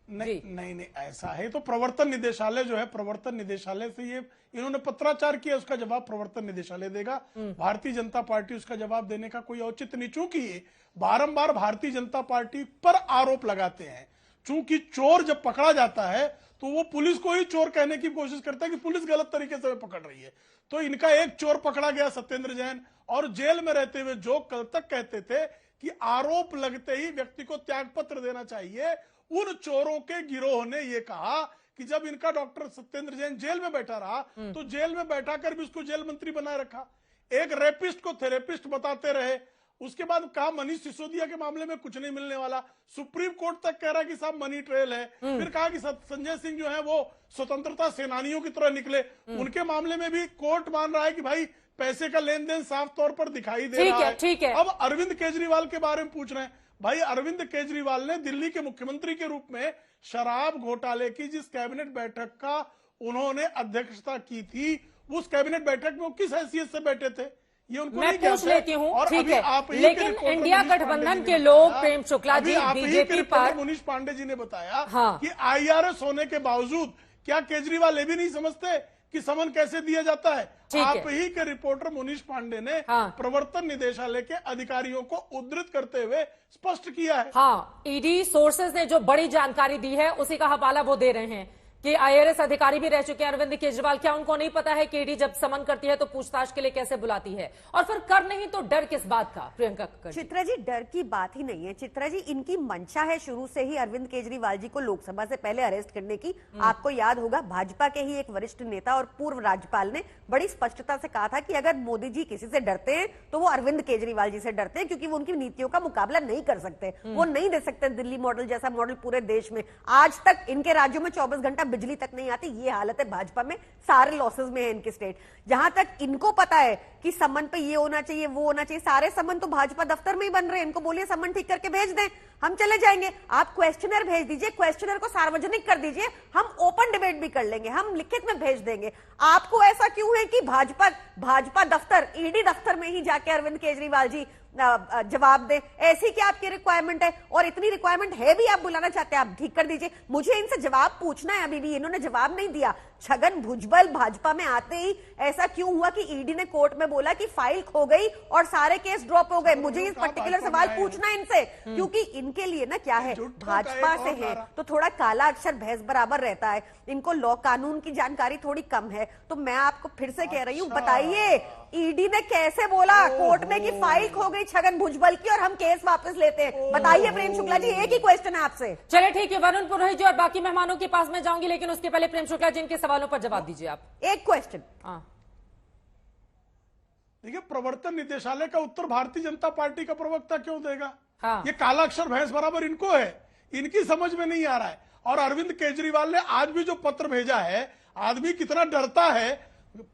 नहीं ऐसा है तो प्रवर्तन निदेशालय जो है, प्रवर्तन निदेशालय से ये इन्होंने पत्राचार किया, उसका जवाब प्रवर्तन निदेशालय देगा। भारतीय जनता पार्टी उसका जवाब देने का कोई औचित्य नहीं, चूंकि बारंबार भारतीय जनता पार्टी पर आरोप लगाते हैं। चूंकि चोर जब पकड़ा जाता है तो वो पुलिस को ही चोर कहने की कोशिश करता है कि पुलिस गलत तरीके से पकड़ रही है। तो इनका एक चोर पकड़ा गया सत्येंद्र जैन, और जेल में रहते हुए जो कल तक कहते थे कि आरोप लगते ही व्यक्ति को त्यागपत्र देना चाहिए, उन चोरों के गिरोह ने यह कहा कि जब इनका डॉक्टर सत्येंद्र जैन जेल में बैठा रहा तो जेल में बैठाकर भी उसको जेल मंत्री बनाए रखा। एक रेपिस्ट को थेरेपिस्ट बताते रहे। उसके बाद कहा मनीष सिसोदिया के मामले में कुछ नहीं मिलने वाला, सुप्रीम कोर्ट तक कह रहा है कि साहब मनी ट्रेल है। फिर कहा कि संजय सिंह जो है वो स्वतंत्रता सेनानियों की तरह निकले, उनके मामले में भी कोर्ट मान रहा है कि भाई पैसे का लेन देन साफ तौर पर दिखाई दे रहा है। ठीक है। अब अरविंद केजरीवाल के बारे में पूछ रहे हैं। भाई अरविंद केजरीवाल ने दिल्ली के मुख्यमंत्री के रूप में शराब घोटाले की जिस कैबिनेट बैठक का उन्होंने अध्यक्षता की थी, उस कैबिनेट बैठक में वो किस हैसियत से बैठे थे ये उनको मैं नहीं पूछ लेती हूँ। ठीक है, लेकिन इंडिया गठबंधन के लोग प्रेम शुक्ला जी बीजेपी पर, मनीष पांडे जी ने बताया हाँ। कि IRS होने के बावजूद क्या केजरीवाल ये भी नहीं समझते कि समन कैसे दिया जाता है? आप ही के रिपोर्टर मुनीष पांडे ने प्रवर्तन निदेशालय के अधिकारियों को उद्धृत करते हुए स्पष्ट किया है। हाँ, ईडी सोर्सेज ने जो बड़ी जानकारी दी है उसी का हवाला वो दे रहे हैं कि IRS अधिकारी भी रह चुके हैं अरविंद केजरीवाल। क्या उनको नहीं पता है कि ईडी जब समन करती है तो पूछताछ के लिए कैसे बुलाती है? और फिर कर नहीं तो डर किस बात का? प्रियंका चित्रा जी, डर की बात ही नहीं है चित्रा जी। इनकी मंशा है शुरू से ही अरविंद केजरीवाल जी को लोकसभा से पहले अरेस्ट करने की। आपको याद होगा भाजपा के ही एक वरिष्ठ नेता और पूर्व राज्यपाल ने बड़ी स्पष्टता से कहा था कि अगर मोदी जी किसी से डरते हैं तो वो अरविंद केजरीवाल जी से डरते हैं, क्योंकि वो उनकी नीतियों का मुकाबला नहीं कर सकते। वो नहीं दे सकते दिल्ली मॉडल जैसा मॉडल पूरे देश में। आज तक इनके राज्यों में 24 घंटा बिजली तक नहीं आती। ये हालत है भाजपा में, सारे लॉसेस में है इनके स्टेट। जहां तक इनको पता है कि समन पे ये होना चाहिए, वो होना चाहिए, सारे समन तो भाजपा दफ्तर में ही बन रहे हैं। इनको बोलिए समन ठीक करके भेज दें, हम चले जाएंगे। आप क्वेश्चनर भेज दीजिए, क्वेश्चनर को सार्वजनिक कर दीजिए, हम ओपन डिबेट भी कर लेंगे, हम लिखित में भेज देंगे। आपको ऐसा क्यों है कि भाजपा दफ्तर, ईडी दफ्तर में ही जाके अरविंद केजरीवाल जी जवाब दे? ऐसी क्या आपकी रिक्वायरमेंट है? और इतनी रिक्वायरमेंट है भी, आप बुलाना चाहते हैं, आप ठीक कर दीजिए। मुझे इनसे जवाब पूछना है, अभी भी इन्होंने जवाब नहीं दिया। छगन भुजबल भाजपा में आते ही ऐसा क्यों हुआ कि ईडी ने कोर्ट में बोला कि फाइल खो गई और सारे केस ड्रॉप हो गए? मुझे इस पर्टिकुलर सवाल पूछना है इनसे, क्योंकि इनके लिए ना क्या है, भाजपा से है तो थोड़ा काला अक्षर भैंस बराबर रहता है, इनको लॉ कानून की जानकारी थोड़ी कम है। तो मैं आपको फिर से कह रही हूँ, बताइए ईडी ने कैसे बोला कोर्ट में कि फाइल खो गई छगन भुजबल की और हम केस वापस लेते हैं? बताइए प्रेम शुक्ला जी, एक ही क्वेश्चन है आपसे। चलिए ठीक है, वरुण पुरोहित जी और बाकी मेहमानों के पास में जाऊंगी, लेकिन उसके पहले प्रेम शुक्ला जी इनके सवालों पर जवाब दीजिए आप। एक क्वेश्चन। देखिए, प्रवर्तन निदेशालय का उत्तर भारतीय जनता पार्टी का प्रवक्ता क्यों देगा? हाँ। ये काला अक्षर भैंस बराबर इनको है, इनकी समझ में नहीं आ रहा है। और अरविंद केजरीवाल ने आज भी जो पत्र भेजा है, आदमी कितना डरता है।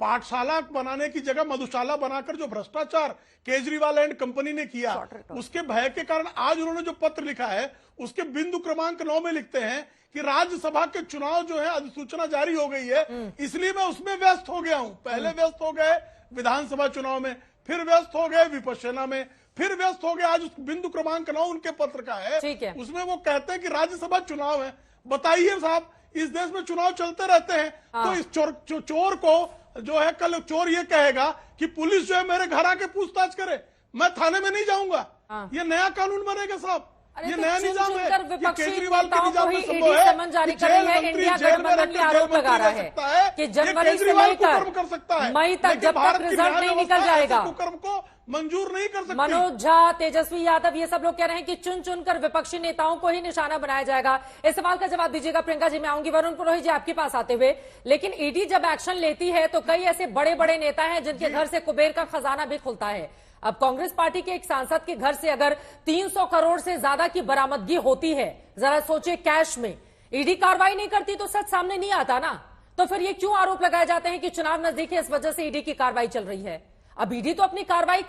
पाठशाला बनाने की जगह मधुशाला बनाकर जो भ्रष्टाचार केजरीवाल एंड कंपनी ने किया, उसके भय के कारण आज उन्होंने जो पत्र लिखा है उसके बिंदु क्रमांक 9 में लिखते हैं कि राज्यसभा के चुनाव जो है अधिसूचना जारी हो गई है, इसलिए मैं उसमें व्यस्त हो गया हूं। पहले व्यस्त हो गए विधानसभा चुनाव में, फिर व्यस्त हो गए विपश्यना में, फिर व्यस्त हो गए। आज बिंदु क्रमांक 9 उनके पत्र का है, उसमें वो कहते हैं कि राज्यसभा चुनाव है। बताइए साहब, इस देश में चुनाव चलते रहते हैं, तो इस चोर को जो है, कल चोर ये कहेगा कि पुलिस जो है मेरे घर आके पूछताछ करे, मैं थाने में नहीं जाऊंगा। ये नया कानून बनेगा साहब, ये नया निजाम है। ये केजरीवाल के निजाम में संभव है कि जेल मंत्री जेल में रहकर आरोप लगा रहा है कि जनवरी से लेकर मई तक जब तक रिजल्ट नहीं निकल जाएगा कुकर्म को मंजूर नहीं कर सकते। मनोज झा, तेजस्वी यादव, ये सब लोग कह रहे हैं कि चुन चुनकर विपक्षी नेताओं को ही निशाना बनाया जाएगा। इस सवाल का जवाब दीजिएगा। प्रियंका जी, मैं आऊंगी वरुण पुरोहित जी आपके पास आते हुए, लेकिन ईडी जब एक्शन लेती है तो कई ऐसे बड़े बड़े नेता हैं जिनके घर से कुबेर का खजाना भी खुलता है। अब कांग्रेस पार्टी के एक सांसद के घर से अगर 300 करोड़ से ज्यादा की बरामदगी होती है, जरा सोचे कैश में, ईडी कार्रवाई नहीं करती तो सच सामने नहीं आता ना। तो फिर ये क्यों आरोप लगाए जाते हैं कि चुनाव नजदीक है इस वजह से ईडी की कार्रवाई चल रही है? अब ईडी तो अपनी कार्रवाई,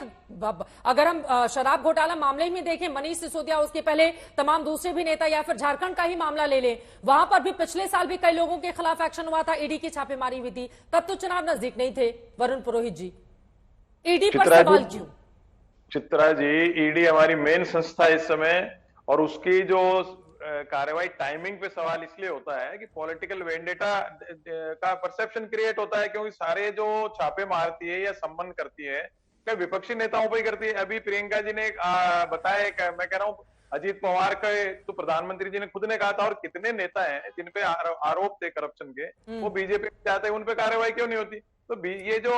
अगर हम शराब घोटाला मामले में देखें, मनीष सिसोदिया, उसके पहले तमाम दूसरे भी नेता, या फिर झारखंड का ही मामला ले लें, वहां पर भी पिछले साल भी कई लोगों के खिलाफ एक्शन हुआ था, ईडी की छापेमारी हुई थी, तब तो चुनाव नजदीक नहीं थे। वरुण पुरोहित जी, ईडी पर सवाल क्यों? चित्रा जी, ईडी हमारी मेन संस्था है इस समय, और उसकी जो कार्रवाई टाइमिंग पे सवाल इसलिए होता है कि पॉलिटिकल वेंडेटा का परसेप्शन क्रिएट होता है, क्योंकि सारे जो छापे मारती है या संबंध करती है क्या विपक्षी नेताओं पर ही करती है। अभी प्रियंका जी ने बताया, मैं कह रहा हूँ अजीत पवार का तो प्रधानमंत्री जी ने खुद ने कहा था, और कितने नेता हैं जिन पे आरोप थे करप्शन के, वो बीजेपी में जाते हैं, उन पे कार्रवाई क्यों नहीं होती? तो ये जो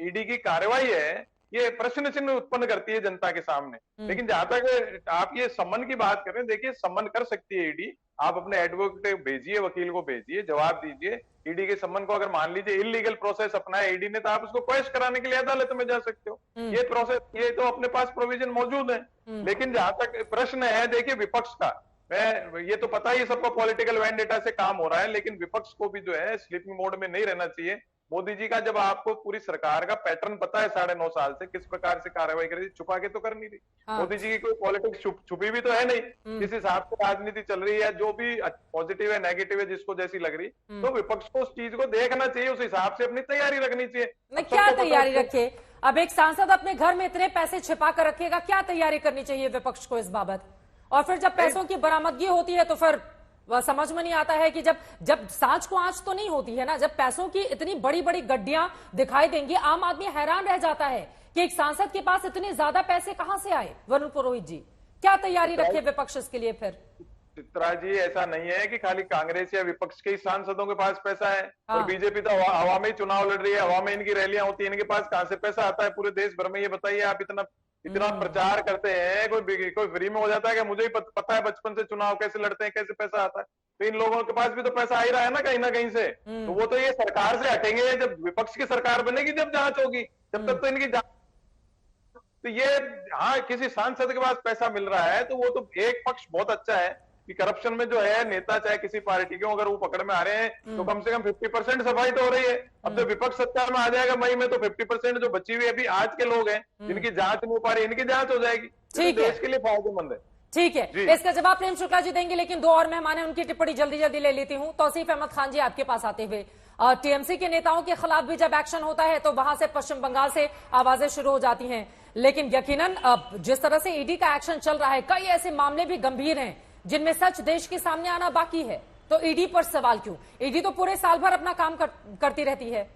ईडी की कार्रवाई है ये प्रश्न चिन्ह उत्पन्न करती है जनता के सामने। लेकिन जहां तक आप ये सम्मन की बात कर रहे हैं, देखिए सम्मन कर सकती है ईडी। आप अपने एडवोकेट भेजिए, वकील को भेजिए, जवाब दीजिए। ईडी के सम्मन को अगर मान लीजिए इलीगल प्रोसेस अपनाया ईडी ने, तो आप उसको क्वेश्चन कराने के लिए अदालत में जा सकते हो। ये प्रोसेस, ये तो अपने पास प्रोविजन मौजूद है। लेकिन जहां तक प्रश्न है, देखिए विपक्ष का, मैं ये तो पता ही सबको पॉलिटिकल वेंडेटा से काम हो रहा है, लेकिन विपक्ष को भी जो है स्लीपिंग मोड में नहीं रहना चाहिए। मोदी जी का जब आपको पूरी सरकार का पैटर्न पता है 9.5 साल से, किस प्रकार से कार्रवाई करी, छुपा के तो कर नहीं रही। मोदी जी की कोई पॉलिटिक्स छुपी भी तो है नहीं। जिस हिसाब से राजनीति चल रही है, जो भी पॉजिटिव है नेगेटिव है, जिसको जैसी लग रही, तो विपक्ष को उस चीज को देखना चाहिए, उस हिसाब से अपनी तैयारी रखनी चाहिए। क्या तैयारी रखे? अब एक सांसद अपने घर में इतने पैसे छिपा कर रखेगा, क्या तैयारी करनी चाहिए विपक्ष को इस बाबत? और फिर जब पैसों की बरामदगी होती है तो फिर समझ में नहीं आता है कि जब सांच को आंच तो नहीं होती है ना, जब पैसों की इतनी बड़ी बड़ी गड्डियां दिखाई देंगी, आम आदमी हैरान रह जाता है कि एक सांसद के पास इतने ज्यादा पैसे कहां से आए। वरुण पुरोहित जी, क्या तैयारी रखे विपक्ष इसके लिए? फिर चित्रा जी, ऐसा नहीं है कि खाली कांग्रेस या विपक्ष के ही सांसदों के पास पैसा है, और बीजेपी तो हवा में ही चुनाव लड़ रही है, हवा में इनकी रैलियां होती है, इनके पास कहां से पैसा आता है पूरे देश भर में? ये बताइए आप। इतना प्रचार करते हैं, कोई फ्री में हो जाता है कि मुझे ही पता है बचपन से चुनाव कैसे लड़ते हैं, कैसे पैसा आता है। तो इन लोगों के पास भी तो पैसा आ ही रहा है ना कहीं से। तो वो तो ये सरकार से हटेंगे जब विपक्ष की सरकार बनेगी, जब जांच होगी, जब तक तो इनकी जांच। तो ये, हाँ, किसी सांसद के पास पैसा मिल रहा है तो वो तो एक पक्ष बहुत अच्छा है कि करप्शन में जो है नेता चाहे किसी पार्टी के, अगर वो पकड़ में आ रहे हैं तो कम से कम 50% सफाई तो हो रही है। अब जब विपक्ष सत्ता में आ जाएगा मई में, तो 50% जो बची हुई अभी आज के लोग हैं जिनकी जांच नहीं हो पा रही, इनकी जांच हो जाएगी। ठीक है, देश के लिए फायदेमंद है। ठीक है, इसका जवाब प्रेम शुक्ला जी देंगे, लेकिन दो और मेहमान हैं, उनकी टिप्पणी जल्दी जल्दी ले लेती हूं। तौसीफ अहमद खान जी, आपके पास आते हुए, टीएमसी के नेताओं के खिलाफ भी जब एक्शन होता है तो वहां से पश्चिम बंगाल से आवाजें शुरू हो जाती हैं, लेकिन यकीनन जिस तरह से ईडी का एक्शन चल रहा है, कई ऐसे मामले भी गंभीर हैं जिनमें सच देश के सामने आना बाकी है, तो ईडी पर सवाल क्यों? ईडी तो पूरे साल भर अपना काम करती रहती है।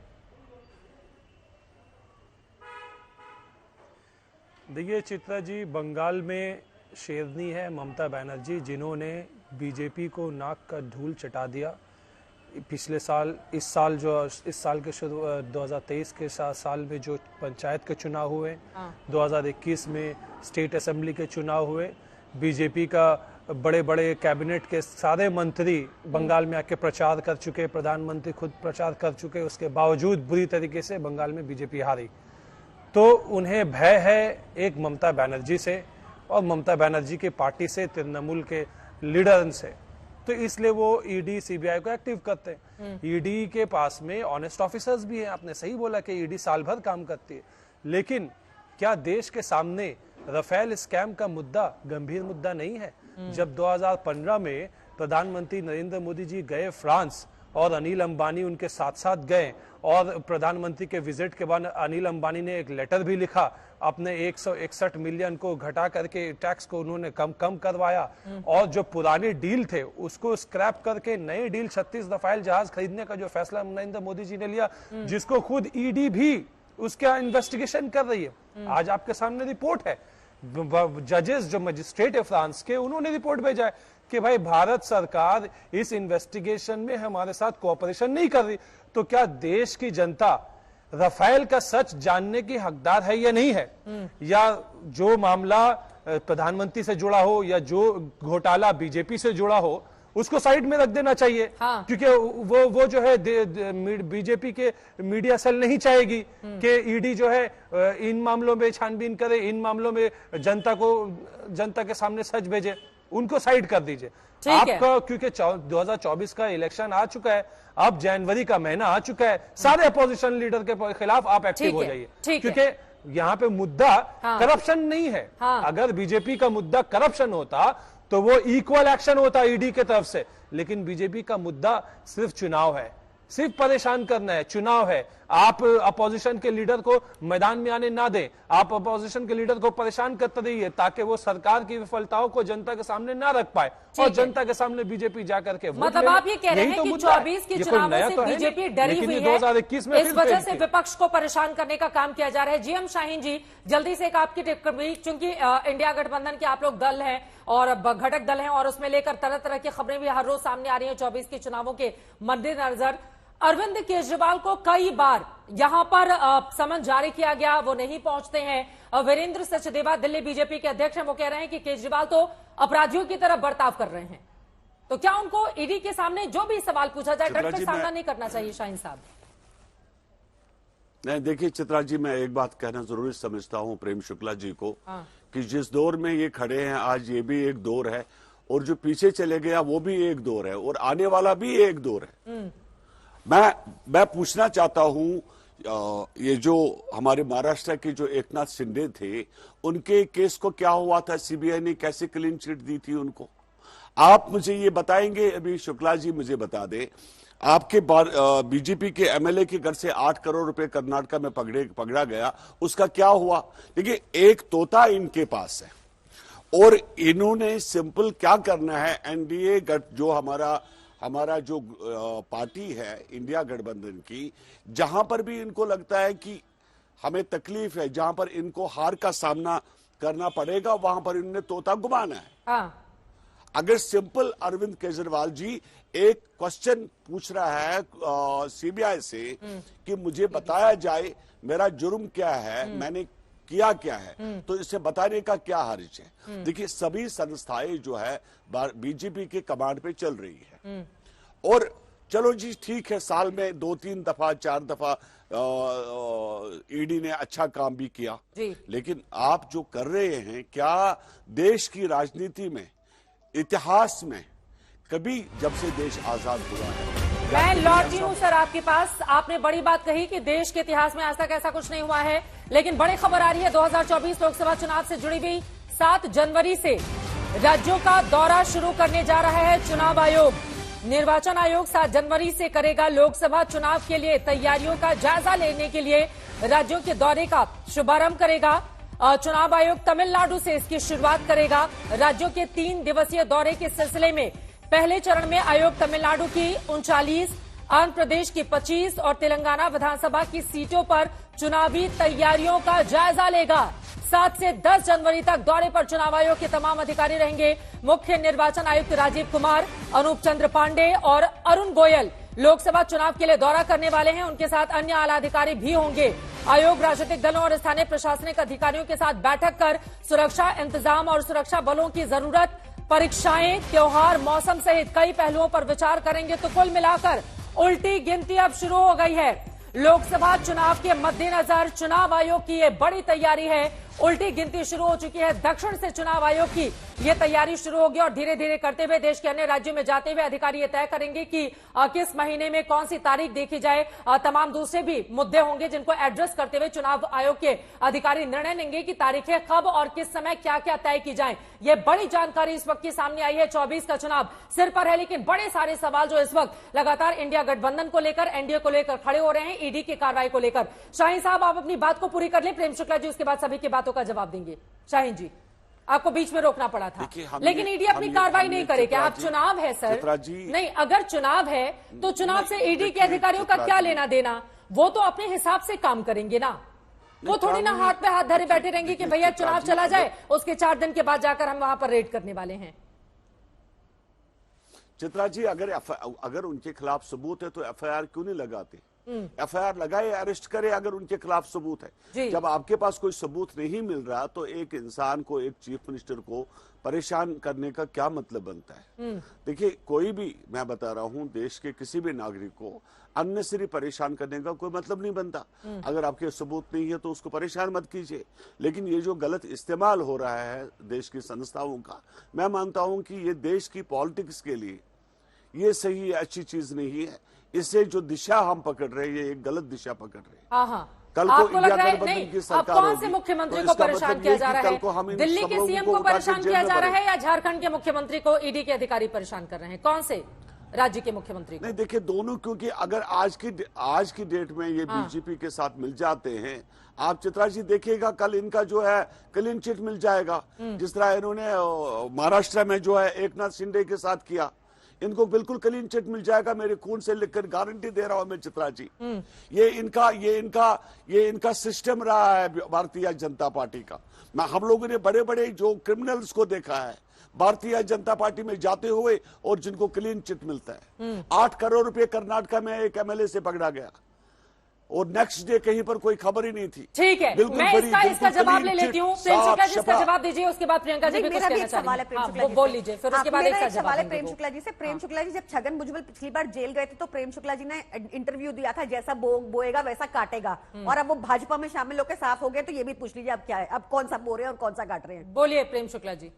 देखिए चित्रा जी, बंगाल में शेरनी है ममता बनर्जी, जिन्होंने बीजेपी को नाक का धूल चटा दिया। पिछले साल, इस साल के शुरू 2023 के साल में जो पंचायत के चुनाव हुए, 2021 में स्टेट असेंबली के चुनाव हुए, बीजेपी का बड़े बड़े कैबिनेट के सारे मंत्री बंगाल में आके प्रचार कर चुके, प्रधानमंत्री खुद प्रचार कर चुके, उसके बावजूद बुरी तरीके से बंगाल में बीजेपी हारी। तो उन्हें भय है एक ममता बनर्जी से और ममता बनर्जी की पार्टी से, तृणमूल के लीडर से, तो इसलिए वो ईडी सीबीआई को एक्टिव करते हैं। ईडी के पास में ऑनेस्ट ऑफिसर्स भी हैं, आपने सही बोला कि ईडी साल भर काम करती है, लेकिन क्या देश के सामने राफेल स्कैम का मुद्दा गंभीर मुद्दा नहीं है? जब 2015 में प्रधानमंत्री नरेंद्र मोदी जी गए फ्रांस और अनिल अंबानी उनके साथ साथ गए, और प्रधानमंत्री के विजिट के बाद अनिल अंबानी ने एक लेटर भी लिखा, अपने 161 मिलियन को घटा करके टैक्स को उन्होंने कम करवाया, और जो पुराने डील थे उसको स्क्रैप करके नए डील 36 रफाल जहाज खरीदने का जो फैसला नरेंद्र मोदी जी ने लिया, जिसको खुद ईडी भी उसका इन्वेस्टिगेशन कर रही है। आज आपके सामने रिपोर्ट है, जजेस जो मजिस्ट्रेट है फ्रांस के, उन्होंने रिपोर्ट भेजा है कि भाई भारत सरकार इस इन्वेस्टिगेशन में हमारे साथ कोऑपरेशन नहीं कर रही। तो क्या देश की जनता राफेल का सच जानने की हकदार है या नहीं है? या जो मामला प्रधानमंत्री से जुड़ा हो या जो घोटाला बीजेपी से जुड़ा हो उसको साइड में रख देना चाहिए। हाँ। क्योंकि वो जो है बीजेपी के मीडिया सेल नहीं चाहेगी कि ईडी जो है इन मामलों में छानबीन करे, इन मामलों में जनता के सामने सच भेजे, उनको साइड कर दीजिए। आपका क्योंकि 2024 का इलेक्शन आ चुका है, अब जनवरी का महीना आ चुका है, सारे अपोजिशन लीडर के खिलाफ आप एक्टिव हो जाइए, क्योंकि यहाँ पे मुद्दा करप्शन नहीं है। अगर बीजेपी का मुद्दा करप्शन होता तो वो इक्वल एक्शन होता ईडी के तरफ से, लेकिन बीजेपी का मुद्दा सिर्फ चुनाव है, सिर्फ परेशान करना है, चुनाव है। आप अपोजिशन के लीडर को मैदान में आने ना दें, आप अपोजिशन के लीडर को परेशान करते रहिए ताकि वो सरकार की विफलताओं को जनता के सामने ना रख पाए और जनता के सामने बीजेपी जाकर के मतलब आप ये कह रहे हैं कि 24 की चुनावों से बीजेपी डरी हुई है, 2021 में इस वजह से विपक्ष को परेशान करने का काम किया जा रहा है। जीएम शाहीन जी, जल्दी से एक आपकी टिप्पणी, चूंकि इंडिया गठबंधन के आप लोग दल हैं और घटक दल हैं और उसमें लेकर तरह तरह की खबरें भी हर रोज सामने आ रही है 24 के चुनावों के मद्देनजर। अरविंद केजरीवाल को कई बार यहां पर समन जारी किया गया, वो नहीं पहुंचते हैं। वीरेंद्र सचदेवा दिल्ली बीजेपी के अध्यक्ष हैं, वो कह रहे हैं कि केजरीवाल तो अपराधियों की तरह बर्ताव कर रहे हैं, तो क्या उनको ईडी के सामने जो भी सवाल पूछा जाए डट कर सामना नहीं करना चाहिए? शाहीन साहब नहीं, देखिए चित्रा जी, मैं एक बात कहना जरूरी समझता हूं प्रेम शुक्ला जी को कि जिस दौर में ये खड़े हैं आज, ये भी एक दौर है और जो पीछे चले गया वो भी एक दौर है और आने वाला भी एक दौर है। मैं पूछना चाहता हूं, ये जो हमारे महाराष्ट्र के जो एकनाथ शिंदे थे, उनके केस को क्या हुआ था? सीबीआई ने कैसे क्लीन चिट दी थी उनको? आप मुझे ये बताएंगे? अभी शुक्ला जी मुझे बता दें, आपके बीजेपी के एमएलए के घर से 8 करोड़ रुपए कर्नाटक में पकड़ा गया, उसका क्या हुआ? देखिए, एक तोता इनके पास है और इन्होंने सिंपल क्या करना है, एनडीए जो हमारा जो पार्टी है इंडिया गठबंधन की, जहां पर भी इनको लगता है कि हमें तकलीफ है, जहां पर इनको हार का सामना करना पड़ेगा, वहां पर इन्होंने तोता घुमाना है। अगर सिंपल अरविंद केजरीवाल जी एक क्वेश्चन पूछ रहा है सीबीआई से कि मुझे बताया जाए मेरा जुर्म क्या है, मैंने किया क्या है, तो इसे बताने का क्या हर्ज है? देखिए, सभी संस्थाएं जो है बीजेपी के कमांड पे चल रही है और चलो जी ठीक है, साल में 2-3 दफा 4 दफा ईडी ने अच्छा काम भी किया, लेकिन आप जो कर रहे हैं, क्या देश की राजनीति में इतिहास में कभी जब से देश आजाद हुआ है। मैं लौटी हूं सर आपके पास। आपने बड़ी बात कही कि देश के इतिहास में आज तक ऐसा कुछ नहीं हुआ है, लेकिन बड़ी खबर आ रही है 2024 लोकसभा चुनाव से जुड़ी हुई। 7 जनवरी से राज्यों का दौरा शुरू करने जा रहा है चुनाव आयोग। निर्वाचन आयोग 7 जनवरी से करेगा लोकसभा चुनाव के लिए तैयारियों का जायजा लेने के लिए राज्यों के दौरे का शुभारंभ करेगा। चुनाव आयोग तमिलनाडु से इसकी शुरुआत करेगा। राज्यों के 3 दिवसीय दौरे के सिलसिले में पहले चरण में आयोग तमिलनाडु की 39, आंध्र प्रदेश की 25 और तेलंगाना विधानसभा की सीटों पर चुनावी तैयारियों का जायजा लेगा। 7 से 10 जनवरी तक दौरे पर चुनाव आयोग के तमाम अधिकारी रहेंगे। मुख्य निर्वाचन आयुक्त राजीव कुमार, अनूप चंद्र पांडे और अरुण गोयल लोकसभा चुनाव के लिए दौरा करने वाले हैं। उनके साथ अन्य आला अधिकारी भी होंगे। आयोग राजनीतिक दलों और स्थानीय प्रशासनिक अधिकारियों के साथ बैठक कर सुरक्षा इंतजाम और सुरक्षा बलों की जरूरत, परीक्षाएं, त्योहार, मौसम सहित कई पहलुओं पर विचार करेंगे। तो कुल मिलाकर उल्टी गिनती अब शुरू हो गई है। लोकसभा चुनाव के मद्देनजर चुनाव आयोग की ये बड़ी तैयारी है। उल्टी गिनती शुरू हो चुकी है। दक्षिण से चुनाव आयोग की ये तैयारी शुरू होगी और धीरे धीरे करते हुए देश के अन्य राज्यों में जाते हुए अधिकारी ये तय करेंगे कि किस महीने में कौन सी तारीख देखी जाए। तमाम दूसरे भी मुद्दे होंगे जिनको एड्रेस करते हुए चुनाव आयोग के अधिकारी निर्णय लेंगे कि तारीखें कब और किस समय क्या क्या तय की जाए। ये बड़ी जानकारी इस वक्त की सामने आई है। 24 का चुनाव सिर पर है, लेकिन बड़े सारे सवाल जो इस वक्त लगातार इंडिया गठबंधन को लेकर, एनडीए को लेकर खड़े हो रहे हैं, ईडी की कार्रवाई को लेकर। शाहीन साहब, आप अपनी बात को पूरी कर ले। प्रेम शुक्ला जी उसके बाद सभी की बातों का जवाब देंगे। शाहीन जी, आपको बीच में रोकना पड़ा था, लेकिन ईडी अपनी कार्रवाई नहीं करे क्या? आप चुनाव है सर, नहीं, अगर चुनाव है तो चुनाव से ईडी के अधिकारियों का क्या लेना देना? वो तो अपने हिसाब से काम करेंगे ना। वो थोड़ी ना हाथ पे हाथ धरे बैठे रहेंगे कि भैया चुनाव चला जाए, उसके 4 दिन के बाद जाकर हम वहां पर रेड करने वाले हैं। चित्रा जी, अगर उनके खिलाफ सबूत है तो एफआईआर क्यों नहीं लगाते? एफआईआर लगाए, अरेस्ट करे अगर उनके खिलाफ सबूत है। जब आपके पास कोई सबूत नहीं मिल रहा तो एक इंसान को, एक चीफ मिनिस्टर को परेशान करने का क्या मतलब बनता है? देखिए, कोई भी, मैं बता रहा हूं, देश के किसी भी नागरिक को अननेसेसरी परेशान करने का कोई मतलब नहीं बनता। अगर आपके सबूत नहीं है तो उसको परेशान मत कीजिए। लेकिन ये जो गलत इस्तेमाल हो रहा है देश की संस्थाओं का, मैं मानता हूं कि ये देश की पॉलिटिक्स के लिए ये सही अच्छी चीज नहीं है। इससे जो दिशा हम पकड़ रहे हैं, ये एक गलत दिशा पकड़ रहे हैं। कल को इंडिया गठबंधन की सरकार होगी, कौन से मुख्यमंत्री को परेशान किया जा रहा है? दिल्ली के सीएम को परेशान किया जा रहा है या झारखंड के मुख्यमंत्री को ईडी के अधिकारी परेशान कर रहे हैं? कौन से राज्य के मुख्यमंत्री को? नहीं, देखिए दोनों, क्योंकि अगर आज की डेट में ये बीजेपी के साथ मिल जाते हैं, आप चित्रा जी देखिएगा कल इनका जो है क्लीन चिट मिल जाएगा। जिस तरह इन्होंने महाराष्ट्र में जो है एकनाथ शिंदे के साथ किया, इनको बिल्कुल क्लीन चिट मिल जाएगा। मेरे खून से लिखकर गारंटी दे रहा हूं मैं चित्रा जी। ये इनका सिस्टम रहा है भारतीय जनता पार्टी का। हम लोगों ने बड़े बड़े जो क्रिमिनल्स को देखा है भारतीय जनता पार्टी में जाते हुए और जिनको क्लीन चिट मिलता है। 8 करोड़ रुपए कर्नाटक में एक एमएलए से पकड़ा गया और नेक्स्ट डे कहीं पर कोई खबर ही नहीं थी। ठीक है, मैं इसका जवाब ले लेती हूँ। प्रेम शुक्ला जी इसका जवाब दीजिए, उसके बाद प्रियंका जी भी कुछ कहना चाहेंगे। बोल लीजिए, फिर उसके बाद एक सवाल है प्रेम शुक्ला जी से। प्रेम शुक्ला जी, जब छगन भुजबल पिछली बार जेल गए थे तो प्रेम शुक्ला जी ने इंटरव्यू दिया था, जैसा बोएगा वैसा काटेगा, और अब वो भाजपा में शामिल होकर साफ हो गए, तो ये भी पूछ लीजिए अब क्या है, अब कौन सा बो रहे हैं और कौन सा काट रहे हैं? बोलिए प्रेम शुक्ला जी।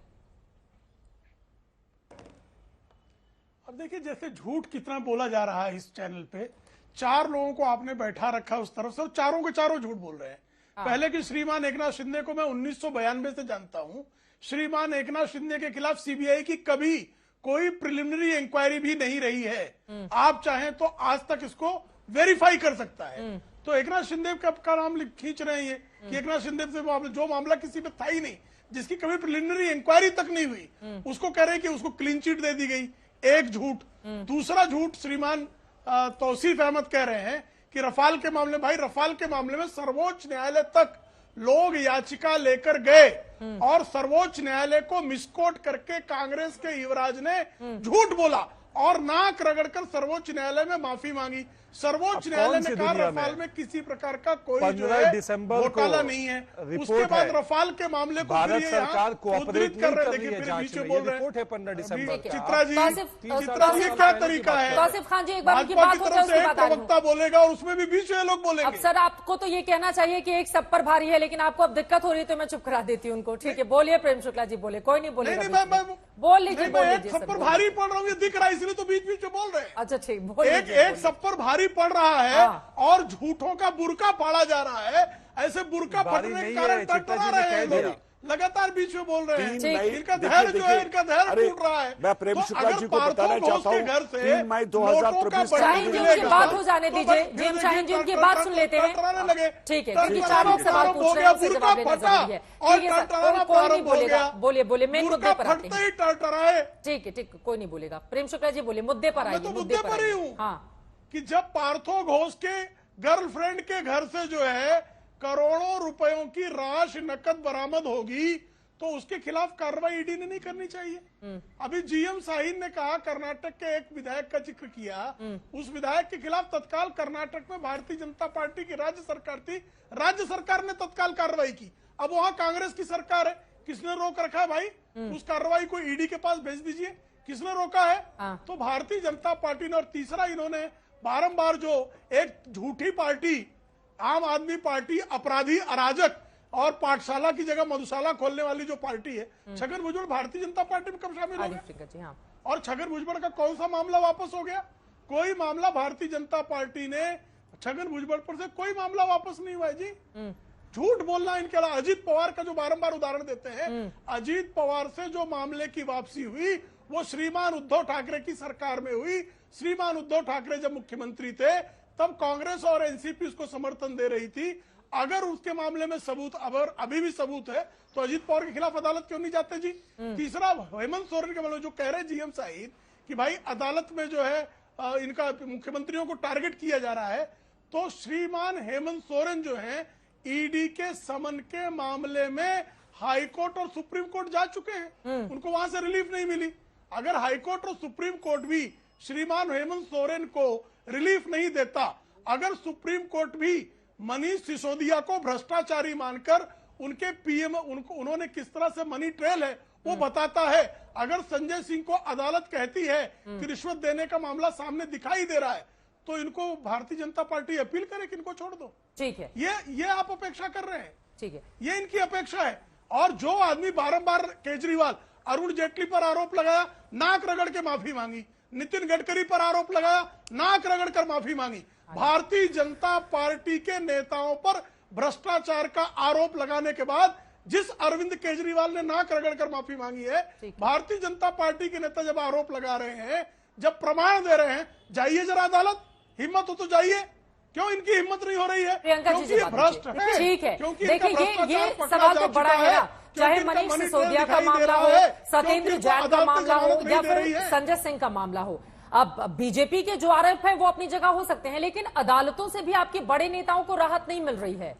अब देखिए, जैसे झूठ कितना बोला जा रहा है इस चैनल पे। 4 लोगों को आपने बैठा रखा उस तरफ से, और चारों के चारों झूठ बोल रहे हैं। पहले कि श्रीमान एकनाथ शिंदे को मैं 1992 से जानता हूं। श्रीमान एकनाथ शिंदे के खिलाफ सीबीआई की कभी कोई प्रिलिमिनरी इंक्वायरी भी नहीं रही है। आप चाहें तो आज तक इसको वेरीफाई कर सकता है। तो एकनाथ शिंदे का नाम खींच रहे हैं कि एकनाथ शिंदे से जो मामला किसी पे था ही नहीं, जिसकी कभी प्रिलिमिनरी इंक्वायरी तक नहीं हुई, उसको कह रहे हैं कि उसको क्लीन चिट दे दी गई। एक झूठ। दूसरा झूठ, श्रीमान तौसीफ अहमद कह रहे हैं कि रफाल के मामले, भाई रफाल के मामले में सर्वोच्च न्यायालय तक लोग याचिका लेकर गए और सर्वोच्च न्यायालय को मिसकोट करके कांग्रेस के युवराज ने झूठ बोला और नाक रगड़कर सर्वोच्च न्यायालय में माफी मांगी। सर्वोच्च न्यायालय ने कहा रफाल में किसी प्रकार का कोई जो है घोटाला नहीं है। उसके बाद रफाल के मामले को भारत सरकार कोऑपरेट कर रहे, देखिए फिर बीच में बोल रहे हैं 15 दिसंबर। चित्रा जी क्या तरीका है? तौसीफ खान जी, एक बार भाजपा की तरफ से एक प्रवक्ता बोलेगा और उसमें भी बीच में लोग बोलेंगे। अब सर आपको तो ये कहना चाहिए कि एक सब पर भारी है, लेकिन आपको अब दिक्कत हो रही है तो मैं चुप करा देती हूँ उनको। ठीक है, बोलिए प्रेम शुक्ला जी, बोले। कोई नहीं बोलेगा, बोल लीजिए, बोल एक लीजिए सब सर, पर बोल भारी पड़ रहा हूँ, ये दिख रहा है इसलिए तो बीच बीच में बोल रहे हैं। अच्छा ठीक, बोल लीजिए, एक सब पर भारी पड़ रहा है और झूठों का बुरका फाड़ा जा रहा है। ऐसे बुरका फटने के कारण टकरा रहे हैं लोग, लगातार बीच में बोल रहे हैं। इनका धैर्य जो है, इनका धैर्य टूट रहा है। मैं प्रेम शुक्ला जी को बताना चाहता हूँ, 3 मई 2024 शाहीन जी उनकी बात हो जाने दीजिए, जेम शाहीन जी उनकी बात सुन लेते हैं। ठीक है, क्योंकि 4 लोग सवाल पूछ रहे हैं, उनसे जवाब लेना जरूरी है। ठीक है सर, कोई नहीं बोलेगा, बोलिए बोलिए, मेन मुद्दे पर आते हैं। ठीक है, ठीक, कोई नहीं बोलेगा। प्रेम शुक्ला जी बोलिए, मुद्दे पर आइए, मुद्दे पर ही हूँ। हाँ, कि जब पार्थो घोष के गर्लफ्रेंड के घर से जो है करोड़ों रुपयों की राशि नकद बरामद होगी तो उसके खिलाफ कार्रवाई ईडी ने नहीं करनी चाहिए। अभी जीएम शाहीन ने कहा, कर्नाटक के एक विधायक का जिक्र किया, उस विधायक के खिलाफ तत्काल कर्नाटक में भारतीय जनता पार्टी की राज्य सरकार थी, राज्य सरकार ने तत्काल कार्रवाई की। अब वहां कांग्रेस की सरकार है, किसने रोक रखा है भाई? उस कार्रवाई को ईडी के पास भेज दीजिए, किसने रोका है? तो भारतीय जनता पार्टी ने, और तीसरा इन्होंने बारंबार जो एक झूठी पार्टी आम आदमी पार्टी, अपराधी, अराजक और पाठशाला की जगह मधुशाला खोलने वाली जो पार्टी है, छगन भुजबल भारतीय जनता पार्टी में कब शामिल हो गए? और छगन भुजबल का कौन सा मामला वापस हो गया? कोई मामला भारतीय जनता पार्टी ने छगन भुजबल पर से कोई मामला वापस नहीं हुआ है जी। झूठ बोलना इनके अलावा, अजीत पवार का जो बारंबार उदाहरण देते हैं, अजीत पवार से जो मामले की वापसी हुई वो श्रीमान उद्धव ठाकरे की सरकार में हुई। श्रीमान उद्धव ठाकरे जब मुख्यमंत्री थे तब कांग्रेस और एनसीपी उसको समर्थन दे रही थी। अगर उसके मामले में सबूत, अगर अभी भी सबूत है तो अजीत पवार के खिलाफ अदालत क्यों नहीं जाते जी? तीसरा, हेमंत सोरेन के मामले जो कह रहे जीएम शाहीन कि भाई अदालत में जो है इनका मुख्यमंत्रियों को टारगेट किया जा रहा है, तो श्रीमान हेमंत सोरेन जो है ईडी के समन के मामले में हाईकोर्ट और सुप्रीम कोर्ट जा चुके हैं, उनको वहां से रिलीफ नहीं मिली। अगर हाईकोर्ट और सुप्रीम कोर्ट भी श्रीमान हेमंत सोरेन को रिलीफ नहीं देता, अगर सुप्रीम कोर्ट भी मनीष सिसोदिया को भ्रष्टाचारी मानकर उनके पीएम, उन्होंने किस तरह से मनी ट्रेल है वो बताता है, अगर संजय सिंह को अदालत कहती है कि रिश्वत देने का मामला सामने दिखाई दे रहा है, तो इनको भारतीय जनता पार्टी अपील करे कि इनको छोड़ दो। ठीक है, ये आप अपेक्षा कर रहे हैं। ठीक है, ये इनकी अपेक्षा है। और जो आदमी बारंबार केजरीवाल, अरुण जेटली पर आरोप लगाया, नाक रगड़ के माफी मांगी, नितिन गडकरी पर आरोप लगाया, नाक रगड़ कर माफी मांगी। भारतीय जनता पार्टी के नेताओं पर भ्रष्टाचार का आरोप लगाने के बाद जिस अरविंद केजरीवाल ने नाक रगड़ कर माफी मांगी है, भारतीय जनता पार्टी के नेता जब आरोप लगा रहे हैं, जब प्रमाण दे रहे हैं, जाइए जरा अदालत, हिम्मत हो तो जाइए। क्यों इनकी हिम्मत नहीं हो रही है? क्योंकि ये भ्रष्ट है। ठीक है, क्योंकि देखिए ये सवाल तो बड़ा है ना, चाहे मनीष सिसोदिया का मामला हो, सत्येंद्र जैन का मामला हो या फिर संजय सिंह का मामला हो। अब बीजेपी के जो आरोप है वो अपनी जगह हो सकते हैं, लेकिन अदालतों से भी आपके बड़े नेताओं को राहत नहीं मिल रही है।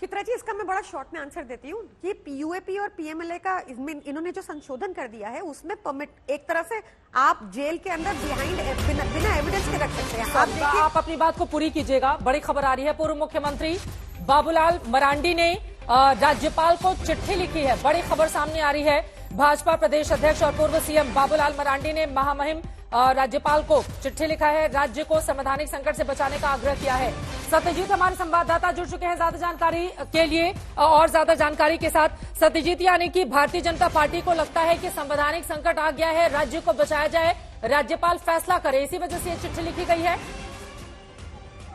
चित्रा जी, इसका मैं बड़ा शॉर्ट में आंसर देती हूँ। ये पीयूएपी और पीएमएलए का इसमें इन्होंने जो संशोधन कर दिया है उसमें परमिट, एक तरह से आप जेल के अंदर बिना एविडेंस के रख सकते हैं। आप अपनी बात को पूरी कीजिएगा। बड़ी खबर आ रही है, पूर्व मुख्यमंत्री बाबूलाल मरांडी ने राज्यपाल को चिट्ठी लिखी है। बड़ी खबर सामने आ रही है। भाजपा प्रदेश अध्यक्ष और पूर्व सीएम बाबूलाल मरांडी ने महामहिम राज्यपाल को चिट्ठी लिखा है, राज्य को संवैधानिक संकट से बचाने का आग्रह किया है। सत्यजीत हमारे संवाददाता जुड़ चुके हैं ज्यादा जानकारी के लिए और ज्यादा जानकारी के साथ। सत्यजीत, यानी कि भारतीय जनता पार्टी को लगता है कि संवैधानिक संकट आ गया है, राज्य को बचाया जाए, राज्यपाल फैसला करे, इसी वजह से ये चिट्ठी लिखी गई है।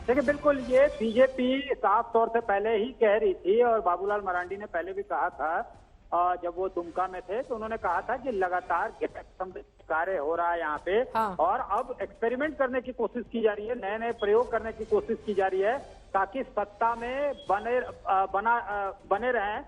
देखिए, बिल्कुल ये बीजेपी साफ तौर से पहले ही कह रही थी और बाबूलाल मरांडी ने पहले भी कहा था, जब वो दुमका में थे तो उन्होंने कहा था कि लगातार कार्य हो रहा है यहाँ पे और अब एक्सपेरिमेंट करने की कोशिश की जा रही है, नए नए प्रयोग करने की कोशिश की जा रही है ताकि सत्ता में बने रहे।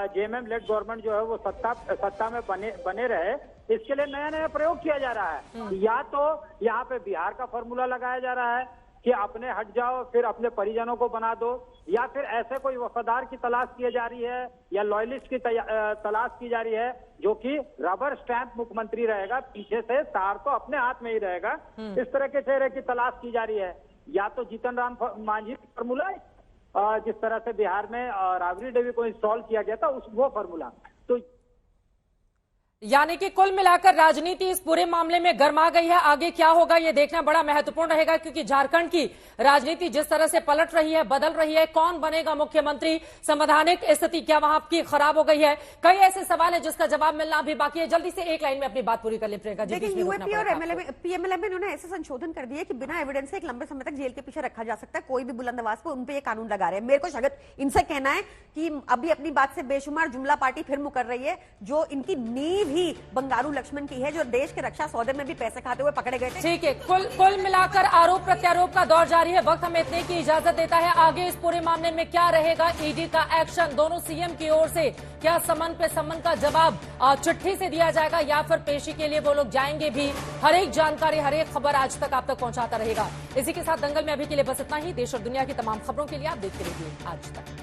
जेएमएम लेड गवर्नमेंट जो है वो सत्ता में बने रहे, इसके लिए नया नया प्रयोग किया जा रहा है। या तो यहाँ पे बिहार का फॉर्मूला लगाया जा रहा है कि अपने हट जाओ फिर अपने परिजनों को बना दो, या फिर ऐसे कोई वफादार की तलाश की जा रही है या लॉयलिस्ट की तलाश की जा रही है जो कि रबर स्टैंप मुख्यमंत्री रहेगा, पीछे से तार तो अपने हाथ में ही रहेगा, इस तरह के चेहरे की तलाश की जा रही है। या तो जीतन राम मांझी फॉर्मूला, जिस तरह से बिहार में राबड़ी देवी को इंस्टॉल किया गया था, वो फॉर्मूला। तो यानी कि कुल मिलाकर राजनीति इस पूरे मामले में गर्मा गई है। आगे क्या होगा ये देखना बड़ा महत्वपूर्ण रहेगा, क्योंकि झारखंड की राजनीति जिस तरह से पलट रही है, बदल रही है, कौन बनेगा मुख्यमंत्री, संवैधानिक स्थिति क्या वहां की खराब हो गई है, कई ऐसे सवाल है जिसका जवाब मिलना अभी बाकी है। जल्दी से एक लाइन में अपनी बात पूरी कर ले प्रियंका जी। लेकिन यूएपी और पीएमएलए में उन्होंने ऐसे संशोधन कर दिए कि बिना एविडेंस से एक लंबे समय तक जेल के पीछे रखा जा सकता है। कोई भी बुलंद आवाज पे उन पे ये कानून लगा रहे हैं। मेरे को शायद इनसे कहना है कि अभी अपनी बात से बेशुमार जुमला पार्टी फिर मुकर रही है, जो इनकी नींव ही बंगारू लक्ष्मण की है, जो देश के रक्षा सौदे में भी पैसे खाते हुए पकड़े गए थे। ठीक है, कुल मिलाकर आरोप प्रत्यारोप का दौर जारी है। वक्त हमें इतने की इजाजत देता है। आगे इस पूरे मामले में क्या रहेगा ईडी का एक्शन, दोनों सीएम की ओर से क्या समन पे समन का जवाब चिट्ठी से दिया जाएगा या फिर पेशी के लिए वो लोग जाएंगे भी, हर एक जानकारी, हर एक खबर आज तक आप तक पहुंचाता रहेगा। इसी के साथ दंगल में अभी के लिए बस इतना ही। देश और दुनिया की तमाम खबरों के लिए आप देखते रहिए आज तक।